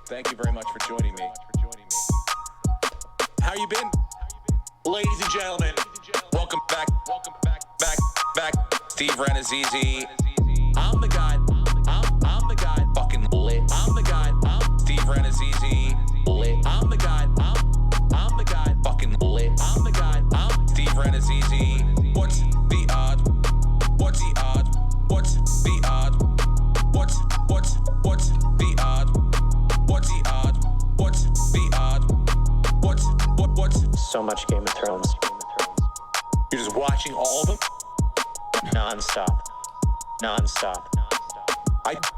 Thank you very much for joining me. How you been? Ladies and gentlemen, welcome back. Steve Rannazzisi. I'm the guy. I'm the guy. Fucking lit. I'm the guy. Steve Rannazzisi. Lit. I'm the guy. I'm the guy. Fucking lit. I'm the guy. Steve Rannazzisi. What's the odds? What's the odds? What's the odds? What's the odds? What's the odds? What's the odds? What's So much Game of Thrones. You're just watching all of them? Non-stop.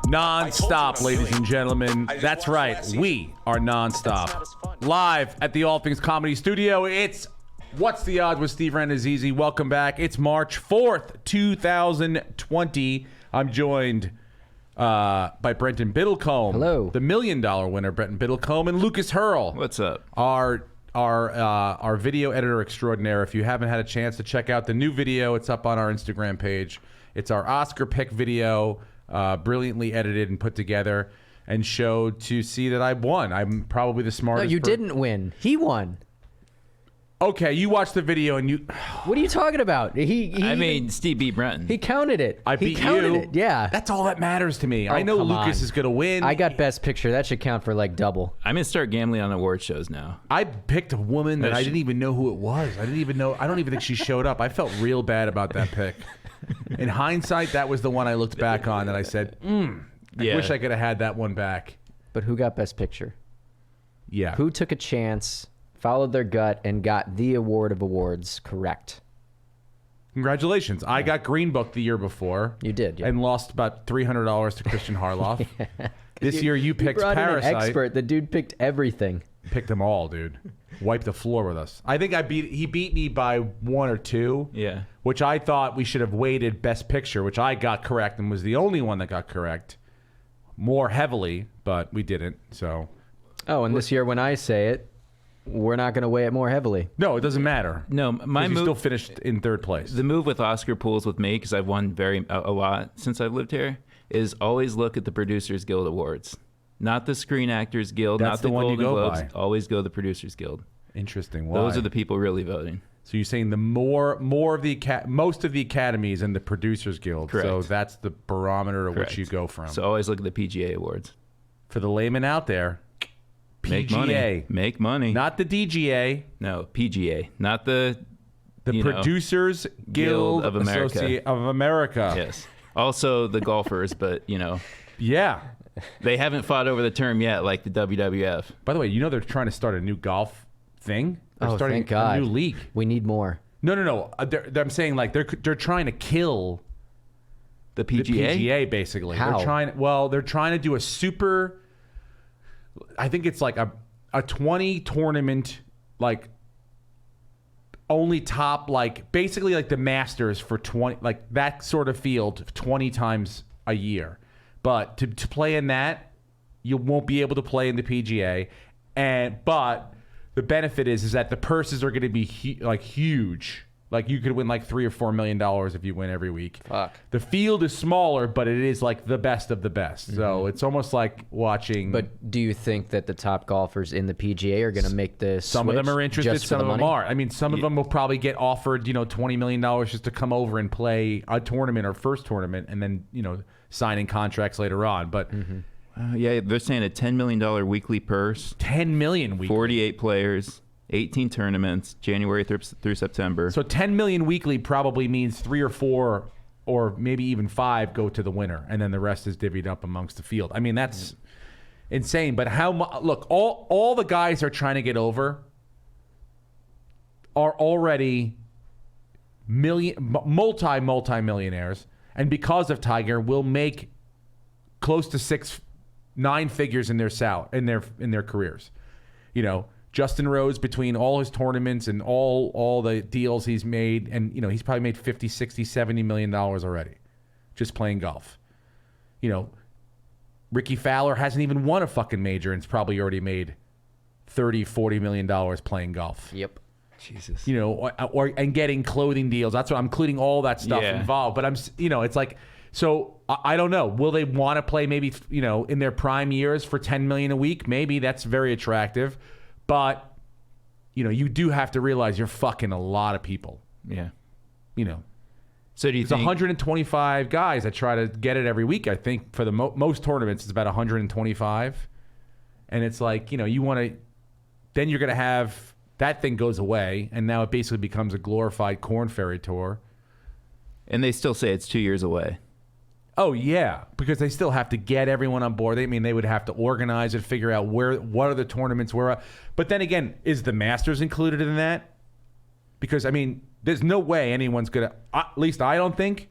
Non-stop, ladies and gentlemen. just That's watched right. last season. We are non-stop. Live at the All Things Comedy Studio. It's What's the Odds with Steve Rannazzisi. Welcome back. It's March 4th, 2020. I'm joined by Brenton Biddlecombe. Hello. The $1 million winner, Brenton Biddlecombe, and Lucas Hurl. What's up? Our video editor extraordinaire. If you haven't had a chance to check out the new video, it's up on our Instagram page. It's our Oscar pick video, brilliantly edited and put together and showed to see that I won. I'm probably the No, smartest. you didn't win. He won. Okay, you watched the video and you. What are you talking about? He Steve beat Brenton. he counted it. I beat he counted you. it. Yeah. That's all that matters to me. I know come Lucas on. is gonna win. I got best picture. That should count for like double. I'm gonna start gambling on award shows now. I picked a woman that I didn't even know who it was. I don't even think she showed up. I felt real bad about that pick. In hindsight, that was the one I looked back on and I said, I wish I could have had that one back. But who got best picture? Yeah. Who took a chance, followed their gut, and got the award of awards correct? Congratulations. I got Green Book the year before. You did, yeah. And lost about $300 to Christian Harloff. This year you picked brought Parasite. in an expert. The dude picked everything. Picked them all, dude. Wiped the floor with us. I think he beat me by 1 or 2. Yeah. Which I thought we should have weighted Best Picture, which I got correct and was the only one that got correct more heavily, but we didn't. So Oh, and this year when I say it, we're not going to weigh it more heavily. no, it doesn't matter. No, my 'Cause you move. still finished in 3rd place. The move with Oscar pools with me, because I've won a lot since I've lived here, is always look at the Producers Guild Awards, not the Screen Actors Guild, That's not the the one you Golden go Globes. by. Always go the Producers Guild. Interesting. Why? Those are the people really voting. So you're saying the more of the most of the academies and the Producers Guild. Correct. So that's the barometer of Correct. which you go from. So always look at the PGA awards. For the layman out there, Make PGA, money. Make money. not the DGA, No, PGA, not the Producers Guild of America. of America. Yes. Also the golfers, but Yeah. they haven't fought over the term yet, like the WWF. By the way, they're trying to start a new golf thing. They're Oh, starting thank God. a new league. We need more. No. I'm saying like they're trying to kill The the PGA. PGA basically. How? They're trying to do a super. I think it's like a 20 tournament, like only top, like basically like the Masters for 20, like that sort of field 20 times a year. But to play in that, you won't be able to play in the PGA, but the benefit is that the purses are going to be huge. Like you could win like $3 or $4 million if you win every week. Fuck. The field is smaller, but it is like the best of the best. So it's almost like watching. But do you think that the top golfers in the PGA are going to make this? Some of them are interested, some of them aren't. I mean, some of them will probably get offered, $20 million just to come over and play a tournament or first tournament, and then signing contracts later on. But Yeah, they're saying a $10 million weekly purse, $10 million weekly. 48 players, 18 tournaments, January through September. So $10 million weekly probably means 3 or 4 or maybe even 5 go to the winner, and then the rest is divvied up amongst the field. I mean, that's insane. But look, all the guys are trying to get over are already multi-millionaires, and because of Tiger, will make close to 9 figures in their careers. Justin Rose, between all his tournaments and all the deals he's made, and he's probably made 50, 60, 70 million dollars already just playing golf. Ricky Fowler hasn't even won a fucking major and it's probably already made 30, 40 million dollars playing golf. Yep. Jesus. And getting clothing deals. That's what I'm including all that stuff involved. But it's like So I don't know. Will they want to play maybe, in their prime years for $10 million a week? Maybe that's very attractive. But, you do have to realize you're fucking a lot of people. Yeah. There's So do you think 125 guys that try to get it every week. I think for the most tournaments, it's about 125. And it's like, you want to, then you're going to have, that thing goes away. And now it basically becomes a glorified Corn Ferry Tour. and they still say it's 2 years away. Oh, yeah, because they still have to get everyone on board. They would have to organize it, figure out what are the tournaments, where. But then again, is the Masters included in that? Because, there's no way anyone's going to, at least I don't think,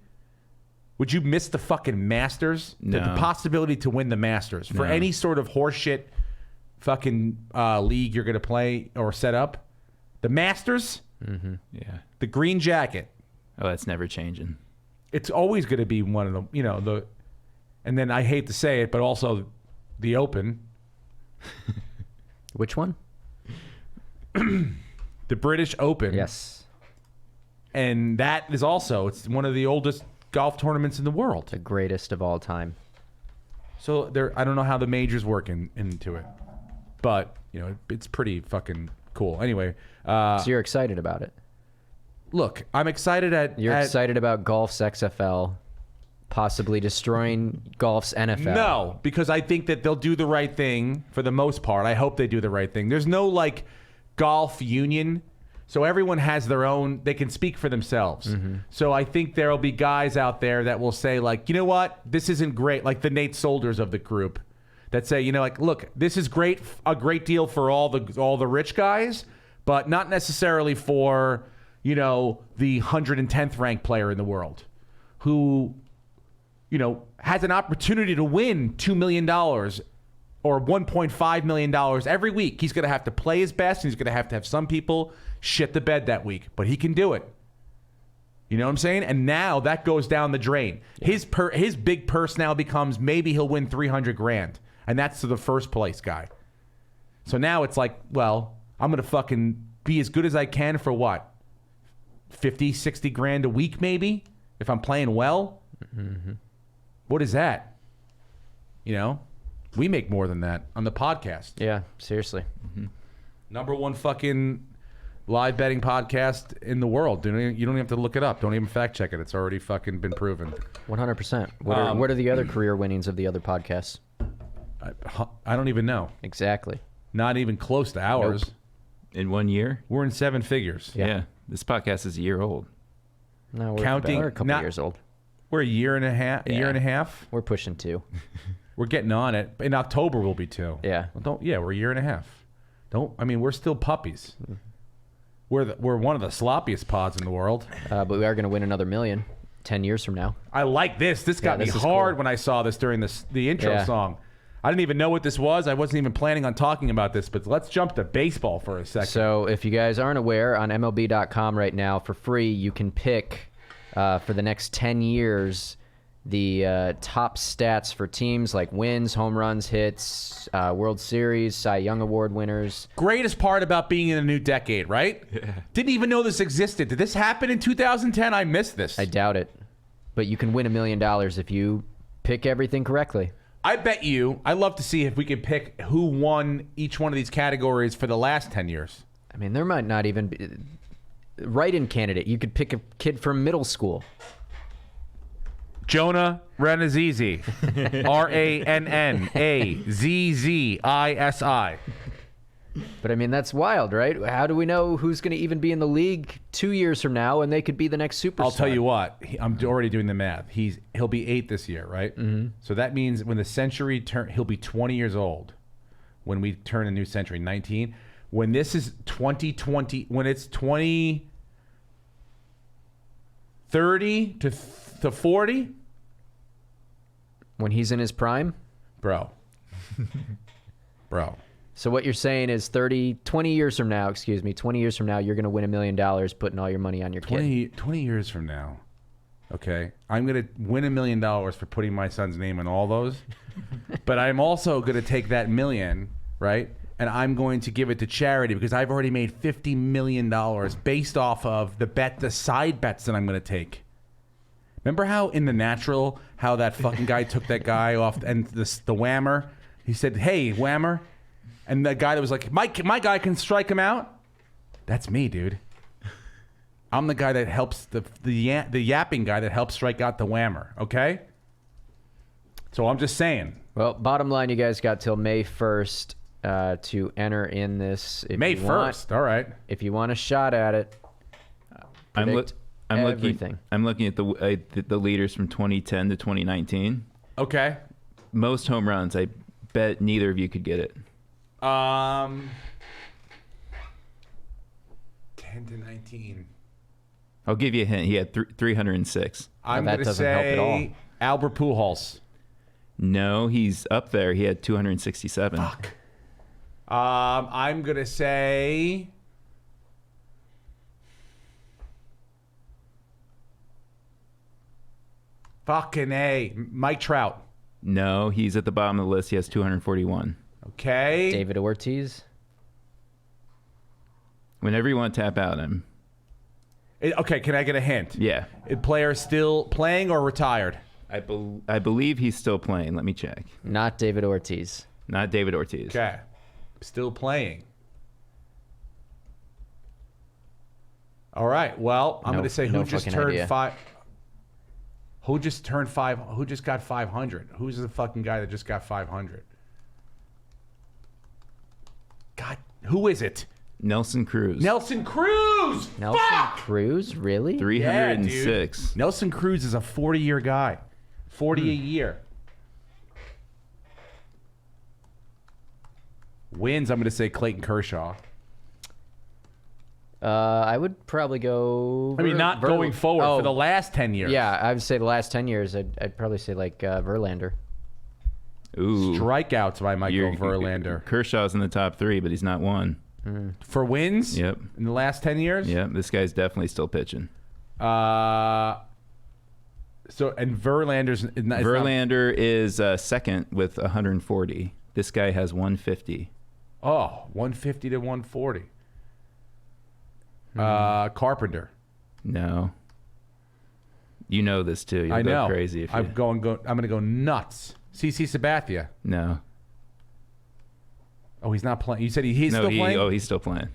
would you miss the fucking Masters? No. The possibility to win the Masters for any sort of horseshit fucking league you're going to play or set up? The Masters? Mm-hmm. Yeah. The green jacket. Oh, that's never changing. It's always going to be one of them, and then I hate to say it, but also the Open. Which one? The British Open. Yes. And that is also, it's one of the oldest golf tournaments in the world. The greatest of all time. So I don't know how the majors work into it, but it's pretty fucking cool. Anyway, So you're excited about it? look, I'm excited You're excited about golf's XFL possibly destroying golf's NFL? No, because I think that they'll do the right thing for the most part. I hope they do the right thing. There's no golf union, so everyone has their own. They can speak for themselves. Mm-hmm. So I think there'll be guys out there that will say you know what, this isn't great. Like the Nate Solders of the group that say, look, this is great, a great deal for all the rich guys, but not necessarily for the 110th ranked player in the world who has an opportunity to win $2 million or $1.5 million every week. He's going to have to play his best, and he's going to have some people shit the bed that week, but he can do it. You know what I'm saying? And now that goes down the drain. Yeah. His big purse now becomes maybe he'll win $300,000, and that's to the first place guy. So now it's I'm going to fucking be as good as I can for what? 50, 60 grand a week maybe if I'm playing well. Mm-hmm. What is that? We make more than that on the podcast. Yeah, seriously. Mm-hmm. Number one fucking live betting podcast in the world. You don't even have to look it up. Don't even fact check it. It's already fucking been proven. 100%. What are the other career winnings of the other podcasts? I don't even know. Exactly. Not even close to ours. Nope. In 1 year? We're in seven figures. Yeah. This podcast is a year old. No, we're Counting, we're a couple years old. We're a year and a half. Yeah. A year and a half. We're pushing 2. We're getting on it. In October we'll be 2. Yeah. We're a year and a half. We're still puppies. We're one of the sloppiest pods in the world. But we are going to win another $1 million 10 years from now. I like this. This got me hard when I saw this during the intro song. I didn't even know what this was. I wasn't even planning on talking about this, but let's jump to baseball for a second. So if you guys aren't aware, on MLB.com right now for free, you can pick for the next 10 years the top stats for teams like wins, home runs, hits, World Series, Cy Young Award winners. Greatest part about being in a new decade, right? Yeah. Didn't even know this existed. Did this happen in 2010? I missed this. I doubt it. But you can win $1 million if you pick everything correctly. I bet you, I'd love to see if we could pick who won each one of these categories for the last 10 years. There might not even be write-in candidate. You could pick a kid from middle school. Jonah Rannazzisi. Rannazzisi. But that's wild, right? How do we know who's going to even be in the league 2 years from now, and they could be the next superstar? I'll tell you what. I'm already doing the math. He'll be 8 this year, right? Mm-hmm. So that means when the century he'll be 20 years old when we turn a new century, 19. When this is 2020, when it's 2030 to 40, when he's in his prime, bro. So what you're saying is 20 years from now, you're going to win $1 million putting all your money on your kid. 20 years from now, okay, I'm going to win $1 million for putting my son's name in all those, but I'm also going to take that million, right, and I'm going to give it to charity because I've already made $50 million based off of the side bets that I'm going to take. Remember how in The Natural, how that fucking guy took that guy off and the whammer? He said, "Hey, whammer," and the guy that was like, "My guy can strike him out." That's me, dude. I'm the guy that helps the yapping guy that helps strike out the whammer. Okay. So I'm just saying. Well, bottom line, you guys got till May 1st to enter in this. If May you want- 1st. All right. If you want a shot at it, predict everything. I'm looking at the leaders from 2010 to 2019. Okay. Most home runs. I bet neither of you could get it. 10 to 19. I'll give you a hint. He had 306. I'm that going to doesn't help at all. say Albert Pujols. No, he's up there. He had 267. Fuck. I'm going to say fucking A. Mike Trout. No, he's at the bottom of the list. He has 241. Okay. David Ortiz. Whenever you want to tap out him. Okay, can I get a hint? Yeah. A player still playing or retired? I believe he's still playing. Let me check. Not David Ortiz. Not David Ortiz. Okay. Still playing. All right. Well, I'm No- going to say no who just fucking turned idea. 5. Who just turned 5? Who just got 500? Who's the fucking guy that just got 500? God, who is it? Nelson Cruz. Nelson Cruz. Nelson Fuck! Cruz, really? 306. Nelson Cruz is a 40-year guy. 40 a year. Wins, I'm going to say Clayton Kershaw. I would probably go. I mean, not going forward, for the last 10 years. Yeah, I would say the last 10 years. I'd probably say like Verlander. Ooh. Strikeouts by Michael Verlander. Kershaw's in the top 3, but he's not one. For wins? Yep. In the last 10 years? Yep. This guy's definitely still pitching. And Verlander's Verlander is second with 140. This guy has 150. 150 to 140. Carpenter. No. You know this too. You'll I go know. crazy if you... I'm going to go nuts. CC Sabathia. No. Oh, he's not playing. You said he's No, still playing? Oh, he's still playing.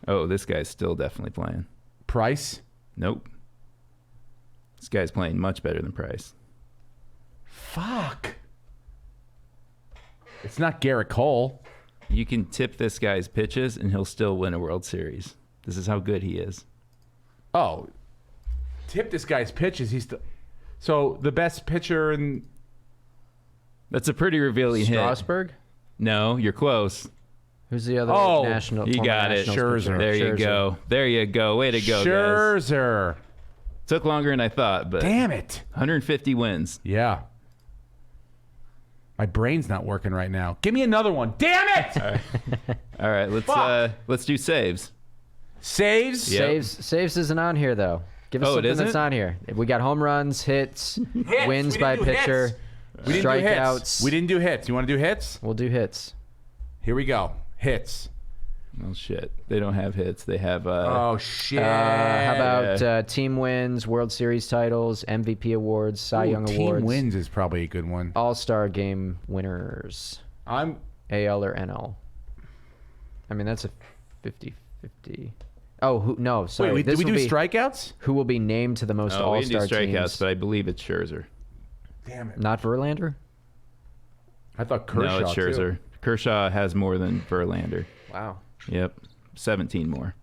Oh, this guy's still definitely playing. Price? Nope. This guy's playing much better than Price. Fuck. It's not Garrett Cole. You can tip this guy's pitches and he'll still win a World Series. This is how good he is. Oh. Tip this guy's pitches. He's still... So the best pitcher in... That's a pretty revealing hint. Strasburg? No, you're close. Who's the other national? You former got it. Nationals pitcher? There you go. There you go. Way to go, guys. Scherzer. Took longer than I thought, but Damn it. 150 wins. Yeah. My brain's not working right now. Give me another one. Damn it! All right, let's do saves. Saves? Yep. Saves isn't on here though. Give us Oh, it something that's isn't? on here. We got home runs, hits, Hits. wins We by didn't do pitcher, hits. We didn't do hits. strikeouts. We didn't do hits. You want to do hits? We'll do hits. Here we go. Hits. Oh shit, they don't have hits. They have. Oh, shit. How about team wins, World Series titles, MVP awards, Cy Young Team awards, wins is probably a good one. All-Star game winners, I'm... AL or NL. I mean, that's a 50-50. Oh, no, sorry. Wait, this did we will do be strikeouts? who will be named to the most Oh, we didn't do All-Star strikeouts, teams. but I believe it's Scherzer. Damn it. Not Verlander? I thought Kershaw, No, it's Scherzer. too. Kershaw has more than Verlander. Wow. Yep, 17 more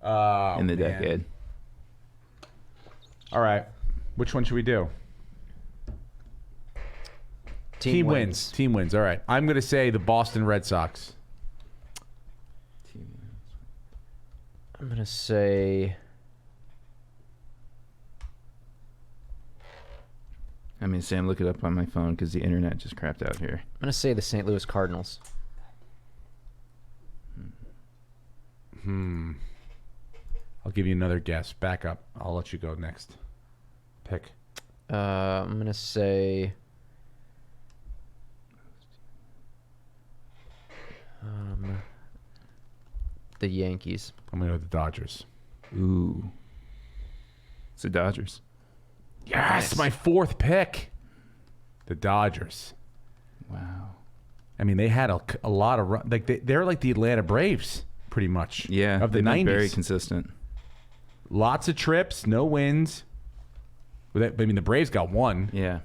Oh, in the man. decade. All right. Which one should we do? Team wins. Team wins. All right. I'm going to say the Boston Red Sox. I'm going to say... I mean, Sam, look it up on my phone because the internet just crapped out here. I'm going to say the St. Louis Cardinals. I'll give you another guess. Back up. I'll let you go next. Pick. I'm going to say... the Yankees. I'm going to go with the Dodgers. Ooh. It's the Dodgers. Yes, my fourth pick. The Dodgers. Wow. I mean, they had a lot of run. Like they're like the Atlanta Braves, pretty much. Yeah, of the they've been 90s. very consistent. Lots of trips, no wins. I mean, the Braves got one. Yeah.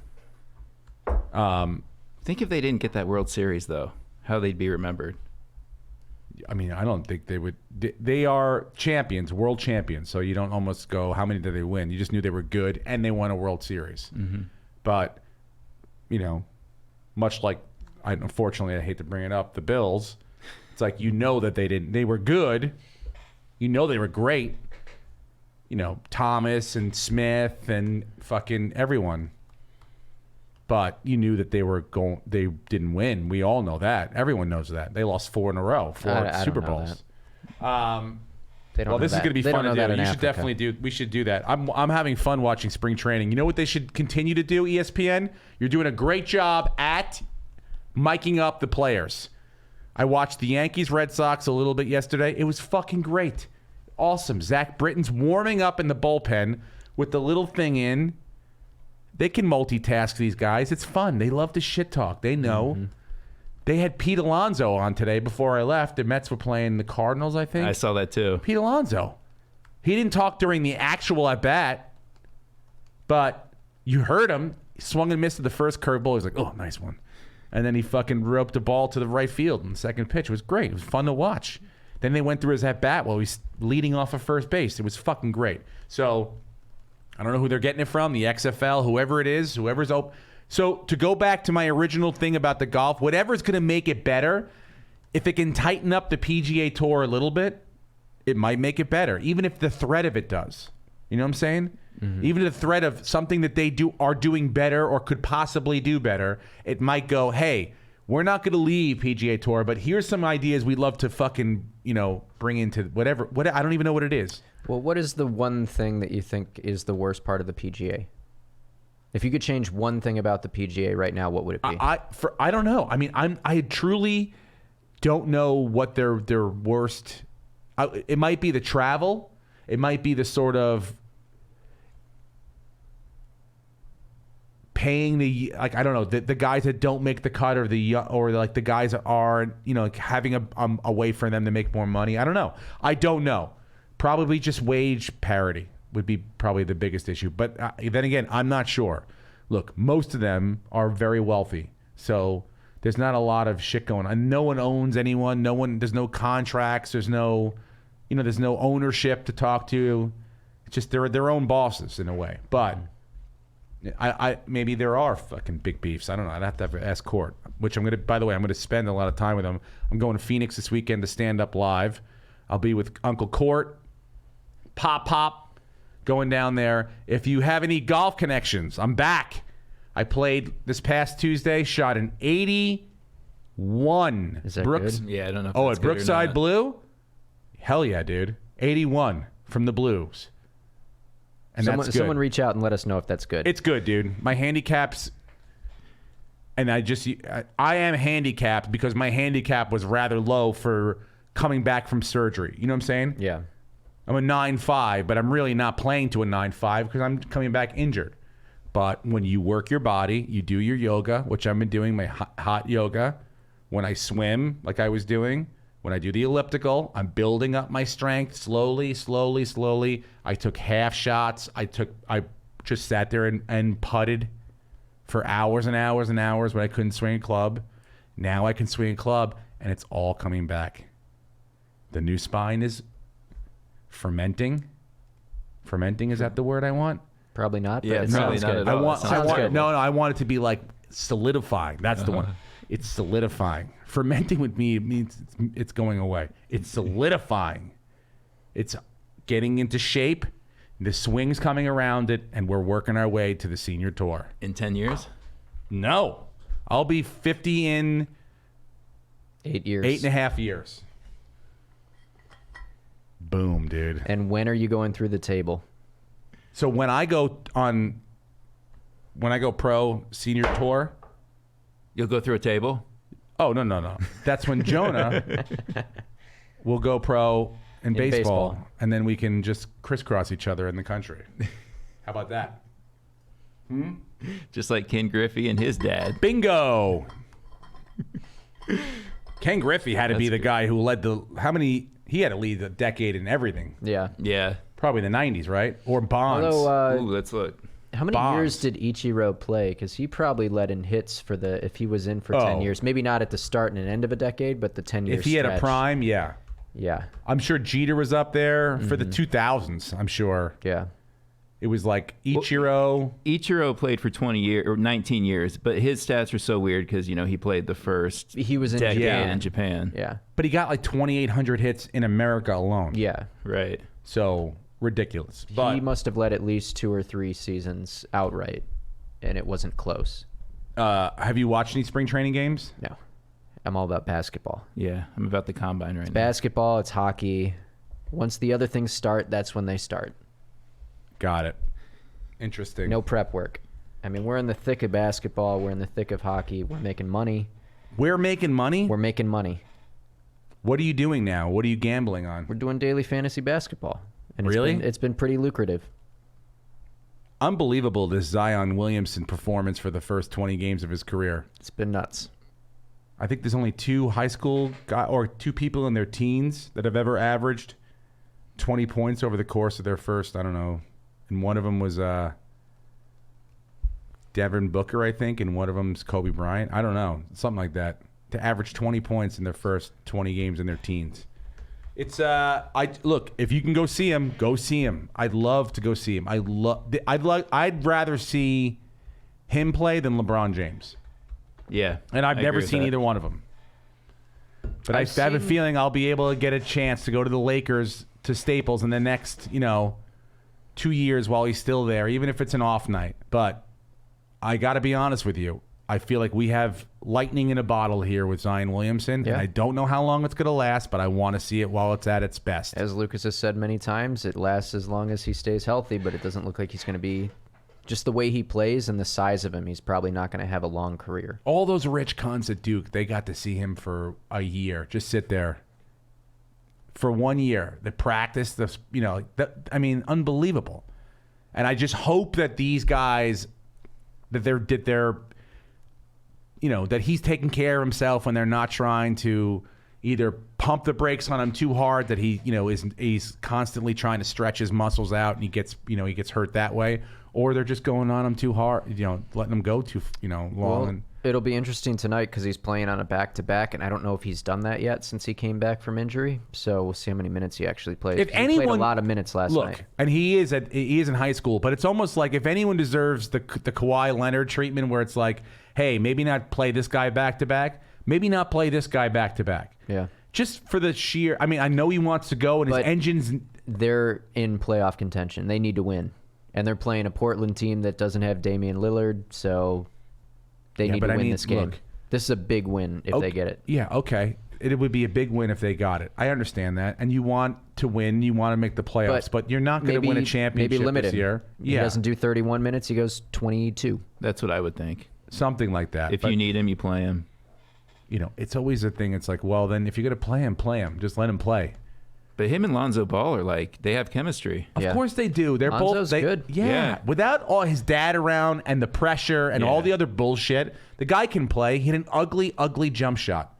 Think if they didn't get that World Series, though, how they'd be remembered. I mean, I don't think they would. They are champions, world champions. So you don't almost go, how many did they win? You just knew they were good and they won a World Series. Mm-hmm. But, you know, much like, unfortunately, I hate to bring it up, the Bills, it's like, you know that they were good. You know they were great. You know, Thomas and Smith and fucking everyone. But you knew that they didn't win. We all know that. Everyone knows that. They lost 4 in a row, four Super Bowls. They don't Well, know this is that. going to be They fun don't to know do. that in You should Africa. definitely do. We should do that. I'm having fun watching spring training. You know what they should continue to do, ESPN? You're doing a great job at miking up the players. I watched the Yankees Red Sox a little bit yesterday. It was fucking great. Awesome. Zach Britton's warming up in the bullpen with the little thing in. They can multitask, these guys. It's fun. They love to shit talk. They know. Mm-hmm. They had Pete Alonso on today before I left. The Mets were playing the Cardinals, I think. I saw that too. Pete Alonso. He didn't talk during the actual at-bat, but you heard him. He swung and missed at the first curveball. He was like, oh, nice one. And then he fucking roped the ball to the right field in the second pitch. It was great. It was fun to watch. Then they went through his at-bat while he's leading off of first base. It was fucking great. So I don't know who they're getting it from, the XFL, whoever it is, whoever's open. So to go back to my original thing about the golf, whatever's going to make it better, if it can tighten up the PGA Tour a little bit, it might make it better, even if the threat of it does. You know what I'm saying? Mm-hmm. Even the threat of something that they are doing better or could possibly do better, it might go, hey, we're not going to leave PGA Tour, but here's some ideas we'd love to fucking, bring into whatever. I don't even know what it is. Well, what is the one thing that you think is the worst part of the PGA? If you could change one thing about the PGA right now, what would it be? I don't know. I mean, I truly don't know what their worst. It might be the travel. It might be the sort of paying I don't know, the guys that don't make the cut or the guys that are having a way for them to make more money. I don't know. I don't know. Probably just wage parity would be probably the biggest issue. But then again, I'm not sure. Look, most of them are very wealthy. So there's not a lot of shit going on. No one owns anyone. There's no contracts. There's no, there's no ownership to talk to. It's just they're their own bosses in a way. But I maybe there are fucking big beefs. I don't know. I'd have to ask Court, which by the way, I'm going to spend a lot of time with him. I'm going to Phoenix this weekend to stand up live. I'll be with Uncle Court. Pop, going down there. If you have any golf connections, I'm back. I played this past Tuesday, shot an 81. Is that good? Yeah, I don't know. If Oh, that's at good or Brookside not. Blue? Hell yeah, dude. 81 from the Blues. And that's good. Someone reach out and let us know if that's good. It's good, dude. My handicaps, and I am handicapped because my handicap was rather low for coming back from surgery. You know what I'm saying? Yeah. I'm a 9.5, but I'm really not playing to a 9.5 because I'm coming back injured. But when you work your body, you do your yoga, which I've been doing, my hot yoga. When I swim, like I was doing, when I do the elliptical, I'm building up my strength slowly. I took half shots. I just sat there and putted for hours and hours and hours when I couldn't swing a club. Now I can swing a club, and it's all coming back. The new spine is fermenting. Fermenting, is that the word I want? Probably not. But Yeah, it probably sounds not good. at all. Sounds good. No, I want it to be like solidifying. That's the one. It's solidifying. Fermenting with me means it's going away. It's solidifying. It's getting into shape. The swing's coming around it, and we're working our way to the senior tour. In 10 years? No. I'll be 50 in 8 years. 8.5 years. Boom, dude. And when are you going through the table? So when I go pro senior tour, You'll go through a table? oh no. That's when Jonah will go pro in baseball, baseball. and then we can just crisscross each other in the country. How about that? Just like Ken Griffey and his dad. Bingo. Ken Griffey had to be the guy who led he had to lead the decade in everything. Yeah. Yeah. Probably the 90s, right? Or Bonds. Although, Ooh, let's look. how many Bonds. years did Ichiro play? Because he probably led in hits if he was in for 10 years. Maybe not at the start and end of a decade, but the 10 years. If he had a prime, yeah. Yeah. I'm sure Jeter was up there for the 2000s, I'm sure. Yeah. It was like Ichiro. Ichiro played for 20 years or 19 years, but his stats are so weird because he played the first He was in decade Japan. in Japan. Yeah. But he got like 2,800 hits in America alone. Yeah. Right. So ridiculous. But He must have led at least 2 or 3 seasons outright, and it wasn't close. have you watched any spring training games? No. I'm all about basketball. Yeah, I'm about the combine right now. Basketball, it's hockey. Once the other things start, that's when they start. Got it. Interesting. No prep work. I mean, we're in the thick of basketball. We're in the thick of hockey. We're making money. We're making money? We're making money. What are you doing now? What are you gambling on? We're doing daily fantasy basketball. And Really? It's been pretty lucrative. Unbelievable, this Zion Williamson performance for the first 20 games of his career. It's been nuts. I think there's only 2 high school or 2 people in their teens that have ever averaged 20 points over the course of their first, I don't know. And one of them was Devin Booker, I think, and one of them's Kobe Bryant. I don't know, something like that. To average 20 points in their first 20 games in their teens. It's look, if you can go see him, go see him. I'd love to go see him. I'd rather see him play than LeBron James. Yeah. And I've I never agree with seen that. either one of them. But I have a feeling I'll be able to get a chance to go to the Lakers to Staples in the next, 2 years while he's still there, even if it's an off night. But I got to be honest with you. I feel like we have lightning in a bottle here with Zion Williamson. Yeah. And I don't know how long it's going to last, but I want to see it while it's at its best. As Lucas has said many times, it lasts as long as he stays healthy, but it doesn't look like he's going to be just the way he plays and the size of him. He's probably not going to have a long career. All those rich cunts at Duke, they got to see him for a year. Just sit there. For 1 year. The practice, unbelievable. And I just hope that these guys, that he's taking care of himself when they're not trying to either pump the brakes on him too hard, that he's constantly trying to stretch his muscles out and he gets hurt that way, or they're just going on him too hard, letting him go too long. Well, it'll be interesting tonight because he's playing on a back-to-back, and I don't know if he's done that yet since he came back from injury. So we'll see how many minutes he actually plays. If He played anyone- a lot of minutes last night. And he is in high school, but it's almost like if anyone deserves the Kawhi Leonard treatment, where it's like, hey, maybe not play this guy back to back, maybe not play this guy back to back. Yeah. Just for the sheer. I mean, I know he wants to go, and his But- engine's. They're in playoff contention. They need to win. And they're playing a Portland team that doesn't have Damian Lillard, so they need to win this game. Look, This is a big win if they get it. Yeah, okay. It would be a big win if they got it. I understand that. And you want to win. You want to make the playoffs. But you're not going to win a championship maybe limit this him. year. He doesn't do 31 minutes. He goes 22. That's what I would think. Something like that. If But, you need him, you play him. it's always a thing. It's like, well, then if you're going to play him. Just let him play. But him and Lonzo Ball are they have chemistry. Of Yeah. course they do. They're Lonzo's both good. Yeah. Yeah. Without all his dad around and the pressure and all Yeah. the other bullshit, the guy can play. He hit an ugly, ugly jump shot.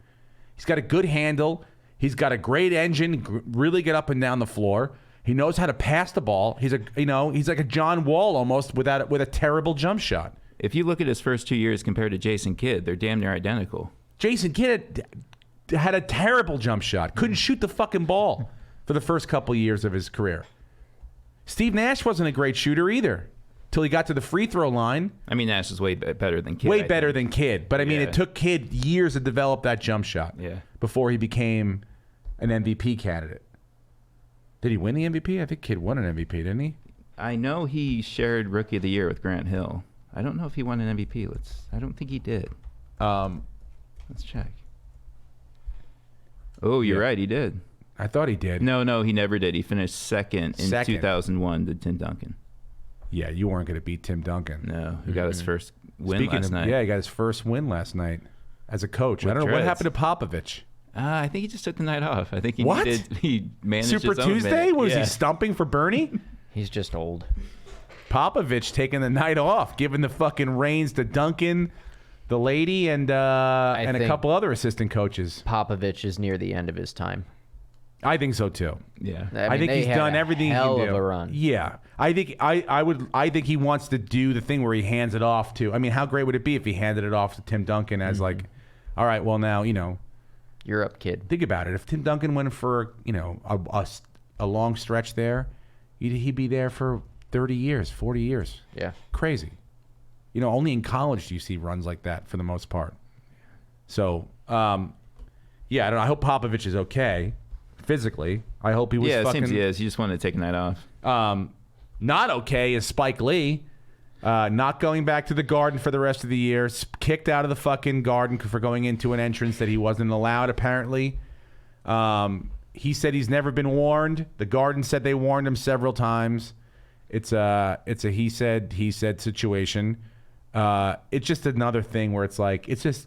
He's got a good handle. He's got a great engine. Really get up and down the floor. He knows how to pass the ball. He's like a John Wall almost with a terrible jump shot. If you look at his first 2 years compared to Jason Kidd, they're damn near identical. Jason Kidd had a terrible jump shot. Couldn't shoot the fucking ball for the first couple years of his career. Steve Nash wasn't a great shooter either till he got to the free throw line. I mean, Nash is way better than Kidd. Way I better think. than Kidd. But, I mean, Yeah. it took Kidd years to develop that jump shot Yeah. before he became an MVP candidate. Did he win the MVP? I think Kidd won an MVP, didn't he? I know he shared Rookie of the Year with Grant Hill. I don't know if he won an MVP. I don't think he did. Let's check. Oh, you're right. He did. I thought he did. No, he never did. He finished second in Second. 2001 to Tim Duncan. Yeah, you weren't going to beat Tim Duncan. No, he got his first win last night. Yeah, he got his first win last night as a coach. I With don't know what Trez. happened to Popovich. I think he just took the night off. I think he What? he managed Super his own Tuesday? minute. Was Yeah. he stumping for Bernie? He's just old. Popovich taking the night off, giving the fucking reins to Duncan, the lady, and a think couple other assistant coaches. Popovich is near the end of his time. I think so too. Yeah. I think they he's had done a everything hell he can of do. a run. Yeah, I think he wants to do the thing where he hands it off to. I mean, how great would it be if he handed it off to Tim Duncan as like, all right, well now You're up, kid. think about it. If Tim Duncan went for a long stretch there, he'd be there for 30 years, 40 years. Yeah. Crazy. Only in college do you see runs like that for the most part. So, yeah, I don't know. I hope Popovich is okay physically. I hope he was Yeah, it fucking... seems he is. You just want to take a night off. Not okay is Spike Lee. Not going back to the Garden for the rest of the year. Kicked out of the fucking Garden for going into an entrance that he wasn't allowed, apparently. He said he's never been warned. The Garden said they warned him several times. It's a he said situation. It's just another thing where it's like, it's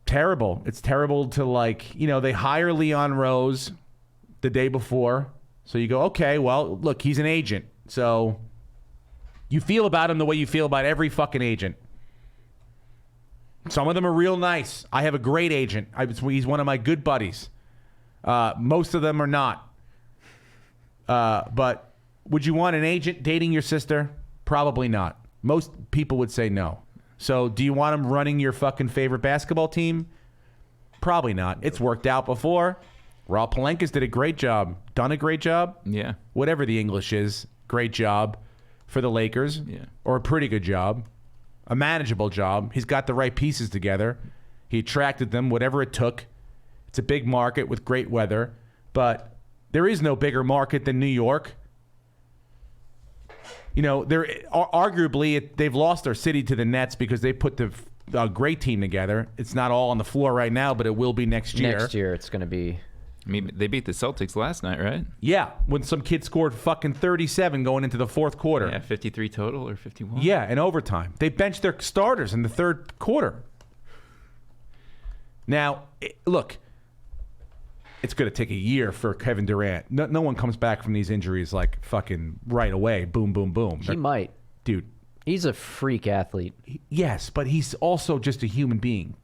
terrible. It's terrible to they hire Leon Rose the day before. So you go, okay, well, look, he's an agent. So you feel about him the way you feel about every fucking agent. Some of them are real nice. I have a great agent. He's one of my good buddies. Most of them are not. But would you want an agent dating your sister? Probably not. Most people would say no. So do you want him running your fucking favorite basketball team? Probably not. It's worked out before. Rob Pelinka's did a great job. Done a great job. Yeah. Whatever the English is. Great job for the Lakers. Yeah. Or a pretty good job. A manageable job. He's got the right pieces together. He attracted them, whatever it took. It's a big market with great weather. But there is no bigger market than New York. Arguably, they've lost their city to the Nets because they put a great team together. It's not all on the floor right now, but it will be next year. Next year, it's going to be... I mean, they beat the Celtics last night, right? Yeah, when some kid scored fucking 37 going into the fourth quarter. Yeah, 53 total or 51? Yeah, in overtime. They benched their starters in the third quarter. Now, look, it's going to take a year for Kevin Durant. No one comes back from these injuries like fucking right away. Boom, boom, boom. He might. Dude. He's a freak athlete. Yes, but he's also just a human being.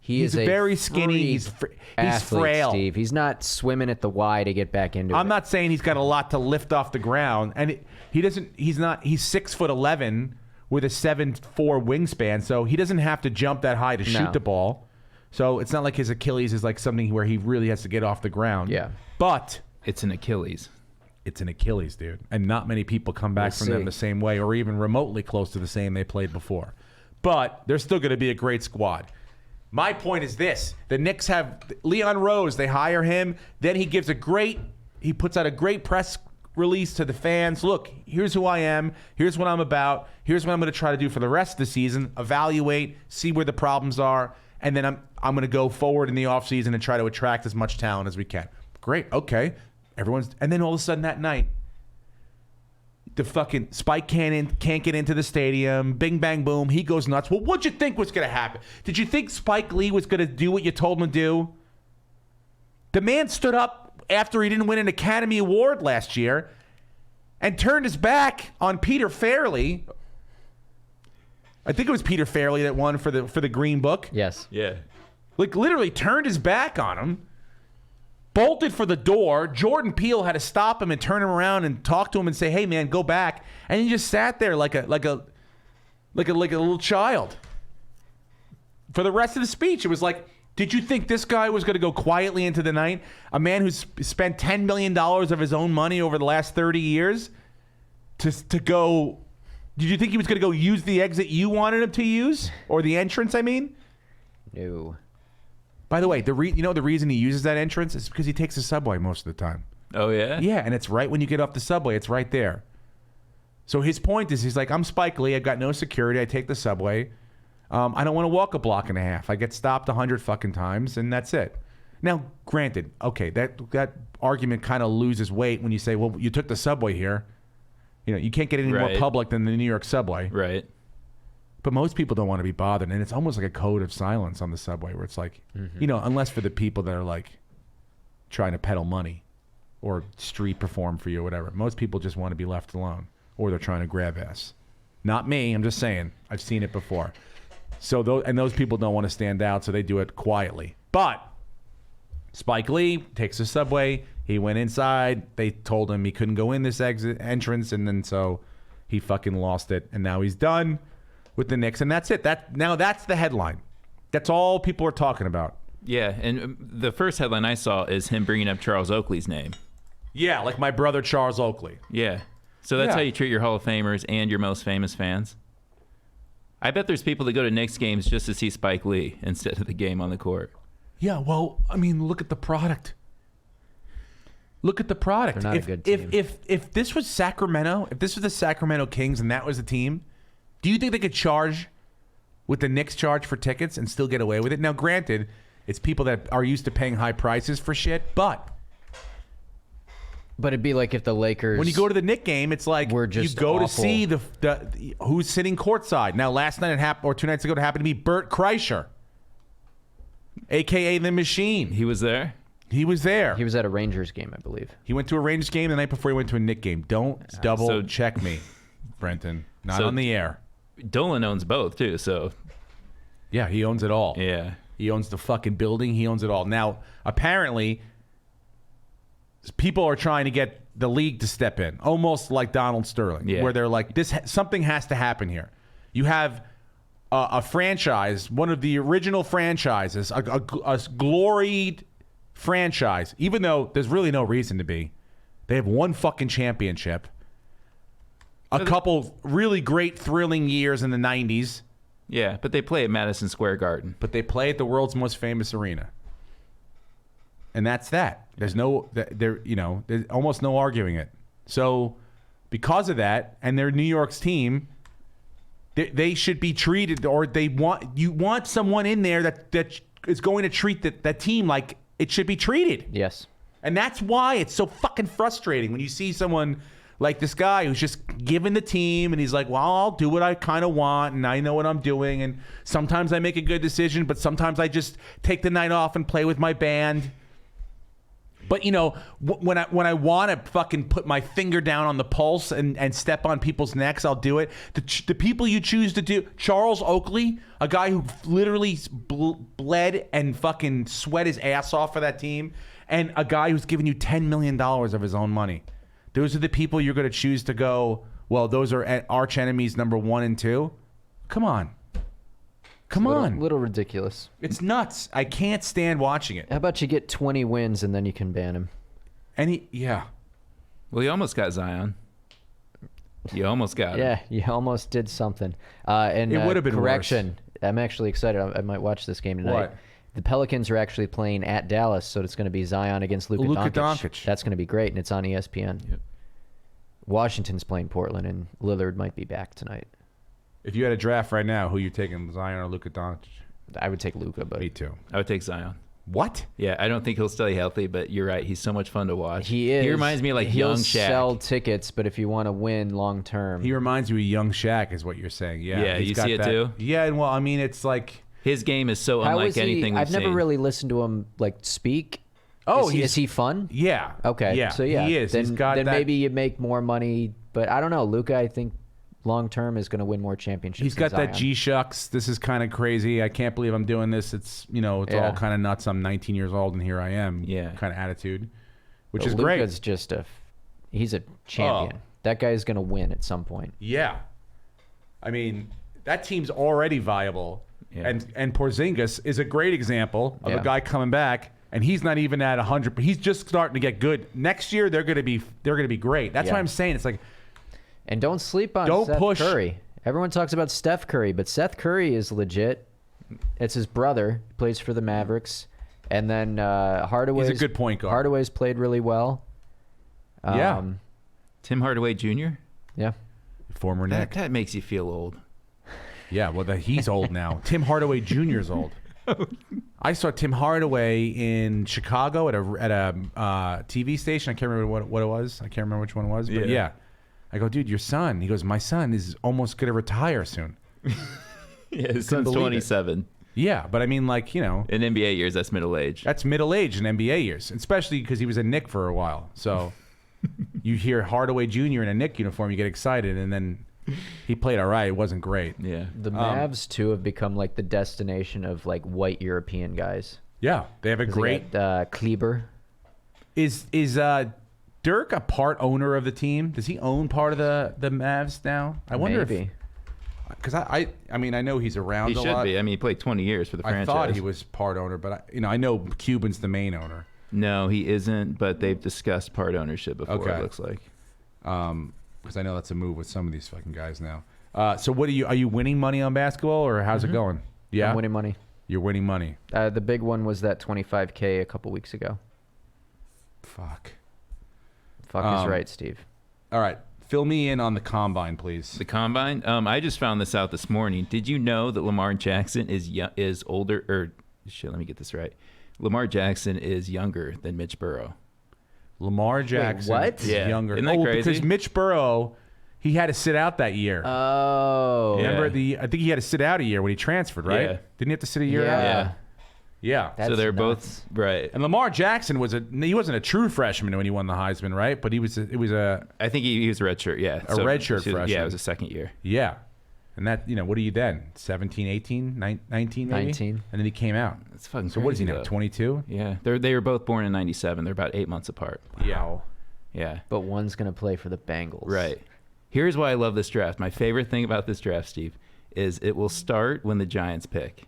He's a very skinny. He's athlete, frail. Steve. He's not swimming at the Y to get back into it. I'm not saying he's got a lot to lift off the ground, and he's 6'11" with a 7'4" wingspan, so he doesn't have to jump that high to shoot the ball. So it's not like his Achilles is like something where he really has to get off the ground. Yeah. But It's an Achilles. it's an Achilles, dude. And not many people come back from them see. the same way or even remotely close to the same they played before. But they're still going to be a great squad. My point is this. The Knicks have Leon Rose. They hire him. Then he puts out a great press release to the fans. Look, here's who I am. Here's what I'm about. Here's what I'm going to try to do for the rest of the season. Evaluate, see where the problems are. And then I'm going to go forward in the offseason and try to attract as much talent as we can. Great. Okay. And then all of a sudden that night, the fucking Spike can't get into the stadium. Bing, bang, boom. He goes nuts. Well, what'd you think was going to happen? Did you think Spike Lee was going to do what you told him to do? The man stood up after he didn't win an Academy Award last year and turned his back on Peter Farrelly. I think it was Peter Farrelly that won for the Green Book. Yes. Yeah. Like literally turned his back on him. Bolted for the door. Jordan Peele had to stop him and turn him around and talk to him and say, "Hey, man, go back." And he just sat there like a little child. For the rest of the speech, it was like, did you think this guy was going to go quietly into the night? A man who's spent $10 million of his own money over the last 30 years to go. Did you think he was going to go use the exit you wanted him to use, or the entrance? I mean, No. by the way, the reason he uses that entrance is because he takes the subway most of the time. Oh, yeah? Yeah, and it's right when you get off the subway. It's right there. So his point is, he's like, I'm Spike Lee. I've got no security. I take the subway. I don't want to walk a block and a half. I get stopped 100 fucking times, and that's it. Now, granted, okay, that argument kind of loses weight when you say, well, you took the subway here. You can't get any more Right. public than the New York subway. Right. But most people don't want to be bothered, and it's almost like a code of silence on the subway where it's like, unless for the people that are like trying to peddle money. or street perform for you or whatever. Most people just want to be left alone, or they're trying to grab ass. Not me. I'm just saying. I've seen it before. So those people don't want to stand out, so they do it quietly. But Spike Lee takes the subway. He went inside. They told him he couldn't go in this entrance, and then so he fucking lost it, and now he's done with the Knicks, and that's it. That's the headline. That's all people are talking about. Yeah, and the first headline I saw is him bringing up Charles Oakley's name. Yeah, like my brother Charles Oakley. Yeah. So that's Yeah. how you treat your Hall of Famers and your most famous fans. I bet there's people that go to Knicks games just to see Spike Lee instead of the game on the court. Yeah, well, I mean, look at the product. Look at the product. They're not a good team. If this was Sacramento, if this was the Sacramento Kings and that was the team, do you think they could charge with the Knicks charge for tickets and still get away with it? Now, granted, it's people that are used to paying high prices for shit, but But it'd be like if the Lakers. when you go to the Knick game, it's like We're you just go to awful. see the who's sitting courtside. Now, last night it happened, or 2 nights ago, it happened to be Bert Kreischer, a.k.a. The Machine. He was there? He was there. He was at a Rangers game, I believe. He went to a Rangers game the night before he went to a Knick game. Don't double So- check me, Brenton. Not So- on the air. Dolan owns both, too, so Yeah, he owns it all. yeah. He owns the fucking building. He owns it all. Now, apparently, people are trying to get the league to step in, almost like Donald Sterling, Yeah. where they're like, something has to happen here. You have a franchise, one of the original franchises, a gloried franchise, even though there's really no reason to be. They have one fucking championship, a couple really great, thrilling years in the 90s, Yeah, but they play at Madison Square Garden. but they play at the world's most famous arena. And that's that. There's almost no arguing it. So because of that, and they're New York's team, they should be treated, or you want someone in there that is going to treat that team like it should be treated. Yes. And that's why it's so fucking frustrating when you see someone like this guy who's just given the team and he's like, well, I'll do what I kind of want and I know what I'm doing. And sometimes I make a good decision, but sometimes I just take the night off and play with my band. But, when I want to fucking put my finger down on the pulse and step on people's necks, I'll do it. The people you choose to do, Charles Oakley, a guy who literally bled and fucking sweat his ass off for that team, and a guy who's giving you $10 million of his own money. Those are the people you're going to choose to go, well, those are arch enemies number 1 and 2. Come on. Come on. Little ridiculous. It's nuts. I can't stand watching it. How about you get 20 wins and then you can ban him? Yeah. Well, you almost got Zion. You almost got him. Yeah, you almost did something. And It would have been correction. I'm actually excited. I might watch this game tonight. What? The Pelicans are actually playing at Dallas, so it's going to be Zion against Luka Doncic. That's going to be great, and it's on ESPN. Yep. Washington's playing Portland, and Lillard might be back tonight. If you had a draft right now, who you taking, Zion or Luka Doncic? I would take Luka, but Me too. I would take Zion. What? Yeah, I don't think he'll stay healthy, but you're right. He's so much fun to watch. he is. He reminds me of like He'll young Shaq. sell tickets, but if you want to win long term, He reminds you of young Shaq, is what you're saying. Yeah. Yeah, he's you got see it that- too? Yeah, and well, I mean, it's like, His game is so how unlike is he? anything we've I've never seen. really listened to him like speak. Oh, is he fun? yeah. Okay, Yeah. so yeah, He is. Then, He's got then that. maybe you make more money, but I don't know. Luka, I think long term is going to win more championships. He's than got that Zion. G shucks. This is kind of crazy. I can't believe I'm doing this. It's, it's Yeah. all kind of nuts. I'm 19 years old and here I am. Yeah. Kind of attitude, which But is great. Luka's just he's a champion. Oh. That guy's going to win at some point. Yeah. I mean, that team's already viable. Yeah. And Porzingis is a great example of Yeah. a guy coming back, and he's not even at 100. He's just starting to get good. Next year they're going to be great. That's Yeah. why I'm saying it's like, And don't sleep on Don't Seth push- Curry. Everyone talks about Steph Curry, but Seth Curry is legit. It's his brother. He plays for the Mavericks. And then Hardaway's He's a good point guard. Hardaway's played really well. Yeah. Tim Hardaway Jr.? Yeah. former That, Knick. that makes you feel old. Yeah, well, he's old now. Tim Hardaway Jr. is old. I saw Tim Hardaway in Chicago at a TV station. I can't remember what it was. I can't remember which one it was. But Yeah. yeah. I go, dude, your son. He goes, my son is almost going to retire soon. Yeah, his son's believe it. 27. Yeah, but I mean, like, In NBA years, that's middle age. that's middle age in NBA years, especially because he was a Knick for a while. So you hear Hardaway Jr. in a Knick uniform, you get excited, and then he played all right. It wasn't great. Yeah. The Mavs too have become like the destination of like white European guys. Yeah, they have a 'Cause they great. got, Kleber. Is Dirk a part owner of the team? Does he own part of the Mavs now? I wonder Maybe. because I mean I know he's around He a should lot. be. I mean, he played 20 years for the I franchise. thought he was part owner, but I know Cuban's the main owner. No, he isn't, but they've discussed part ownership before, Okay. it looks like. Because I know that's a move with some of these fucking guys now. So what are you winning money on basketball or how's it going? Yeah, I'm winning money. You're winning money. The big one was that 25K a couple weeks ago. Fuck. Fuck is right, Steve. All right, fill me in on the combine, please. The combine. I just found this out this morning. Did you know that Lamar Jackson is older? Or shit, let me get this right. Lamar Jackson is younger than Mitch Burrow. Lamar Jackson what? is Yeah. younger. Isn't that crazy? Because Mitch Burrow, he had to sit out that year. Oh. Yeah. Remember I think he had to sit out a year when he transferred, right? Yeah. Didn't he have to sit a year Yeah. out? Yeah. Yeah. That's So they're nuts. both right. And Lamar Jackson he wasn't a true freshman when he won the Heisman, right? But it was a I think he was a redshirt. Yeah, A redshirt Yeah, freshman. it was a second year. yeah. And that, what are you then? 17, 18, 19 maybe? 19. And then he came out. It's fucking. So what is he crazy, now, though. 22? Yeah, they were both born in '97. They're about 8 months apart. Yeah. Yeah, But one's going to play for the Bengals. right. Here's why I love this draft. My favorite thing about this draft, Steve, is it will start when the Giants pick.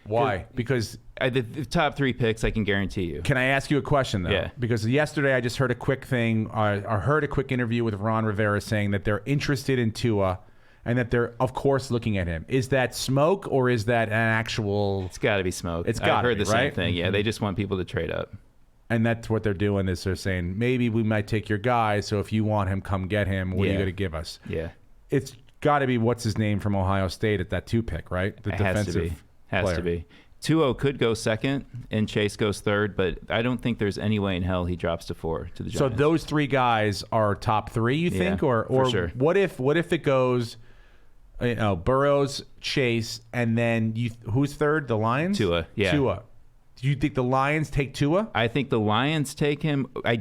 Why? Because The top 3 picks, I can guarantee you. can I ask you a question though? Yeah. Because yesterday I just heard a quick thing. I heard a quick interview with Ron Rivera saying that they're interested in Tua, and that they're of course looking at him. Is that smoke or is that an actual? It's got to be smoke. It's I've gotta heard be, the same right? thing. Yeah, they just want people to trade up. And that's what they're doing is they're saying maybe we might take your guy. So if you want him, come get him. What are you Yeah. going to give us? Yeah, It's got to be what's his name from Ohio State at that 2 pick, right? The it has to be. Has to be. 2-0 could go second, and Chase goes third, but I don't think there's any way in hell he drops to 4 to the Giants. So those 3 guys are top 3, you think, Yeah, or for sure. what if it goes, Burrows, Chase, and then who's third? The Lions. Tua, yeah. Tua. Do you think the Lions take Tua? I think the Lions take him. I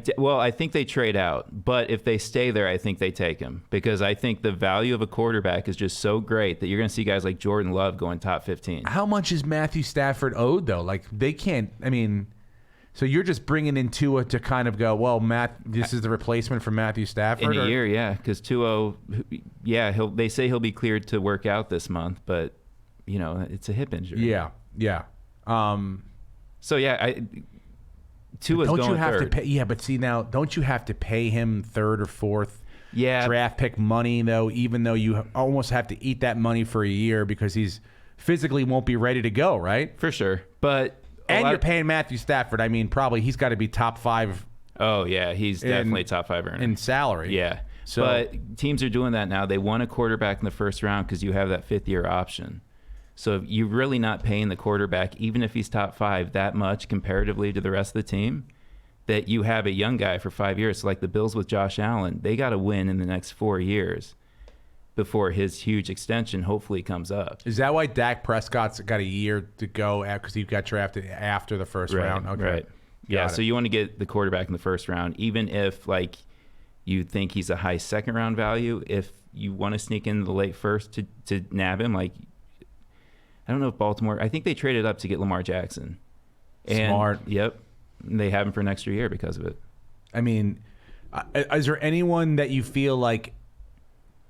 think they trade out, but if they stay there, I think they take him because I think the value of a quarterback is just so great that you're going to see guys like Jordan Love going top 15. How much is Matthew Stafford owed though? Like they can't. I mean, so you're just bringing in Tua to kind of go, well, this is the replacement for Matthew Stafford In a year, yeah, because 2-0, yeah, they say he'll be cleared to work out this month, but it's a hip injury. Yeah, yeah. So yeah, Tua's Don't going you have third. to pay? Yeah, but see now, don't you have to pay him 3rd or 4th? Yeah, Draft pick money though, even though you almost have to eat that money for a year because he's physically won't be ready to go, right? for sure. But And you're paying Matthew Stafford. I mean, probably he's got to be top 5 oh yeah, he's definitely top 5 earner in salary. Yeah. So- But teams are doing that now. They want a quarterback in the first round because you have that 5th-year option. So you're really not paying the quarterback, even if he's top 5, that much comparatively to the rest of the team, that you have a young guy for 5 years. So like the Bills with Josh Allen, they got to win in the next 4 years before his huge extension hopefully comes up. Is that why Dak Prescott's got a year to go because he got drafted after the first round? Okay. Right. Yeah, Got so it. you want to get the quarterback in the first round, even if like you think he's a high second round value. If you want to sneak in the late first to nab him, like I don't know if Baltimore. I think they traded up to get Lamar Jackson. Smart. Yep. They have him for an extra year because of it. I mean, is there anyone that you feel like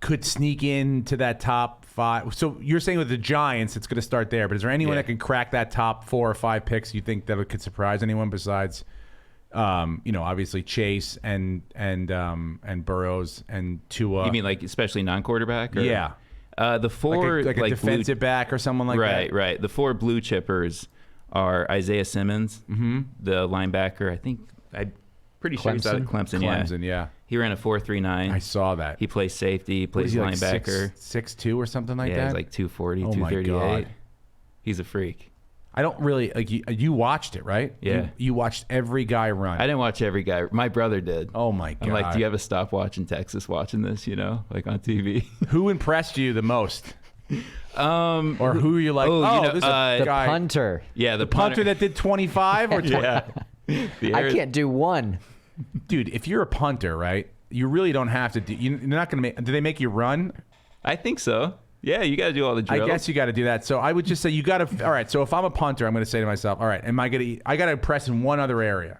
could sneak into that top 5? So you're saying with the Giants, it's going to start there. But is there anyone Yeah. that can crack that top 4 or 5 picks you think that could surprise anyone besides, obviously Chase and Burrows and Tua? You mean like especially non-quarterback? Or? Yeah. The 4 like a defensive back or someone like that? Right. The 4 blue chippers are Isaiah Simmons, the linebacker. I'm pretty sure he's out of Clemson. Clemson, yeah. He ran a 4.39. I saw that. He plays safety. He What plays is he, like, linebacker. 6'2" or something like yeah, that? he's like 240, Oh, my 238. God. He's a freak. I don't really like you watched it, right? Yeah. You watched every guy run. I didn't watch every guy. My brother did. Oh my God. I'm like, do you have a stopwatch in Texas watching this, like on TV? Who impressed you the most? Or who are you like? This is a The guy, punter. Yeah, the punter that did 25 or 20? Yeah. I can't do one. Dude, if you're a punter, right? You really don't have to do. You're not going to make. Do they make you run? I think so. Yeah, you got to do all the I drills. guess you got to do that. So I would just say you got to. All right. So if I'm a punter, I'm going to say to myself, all right, I got to impress in one other area.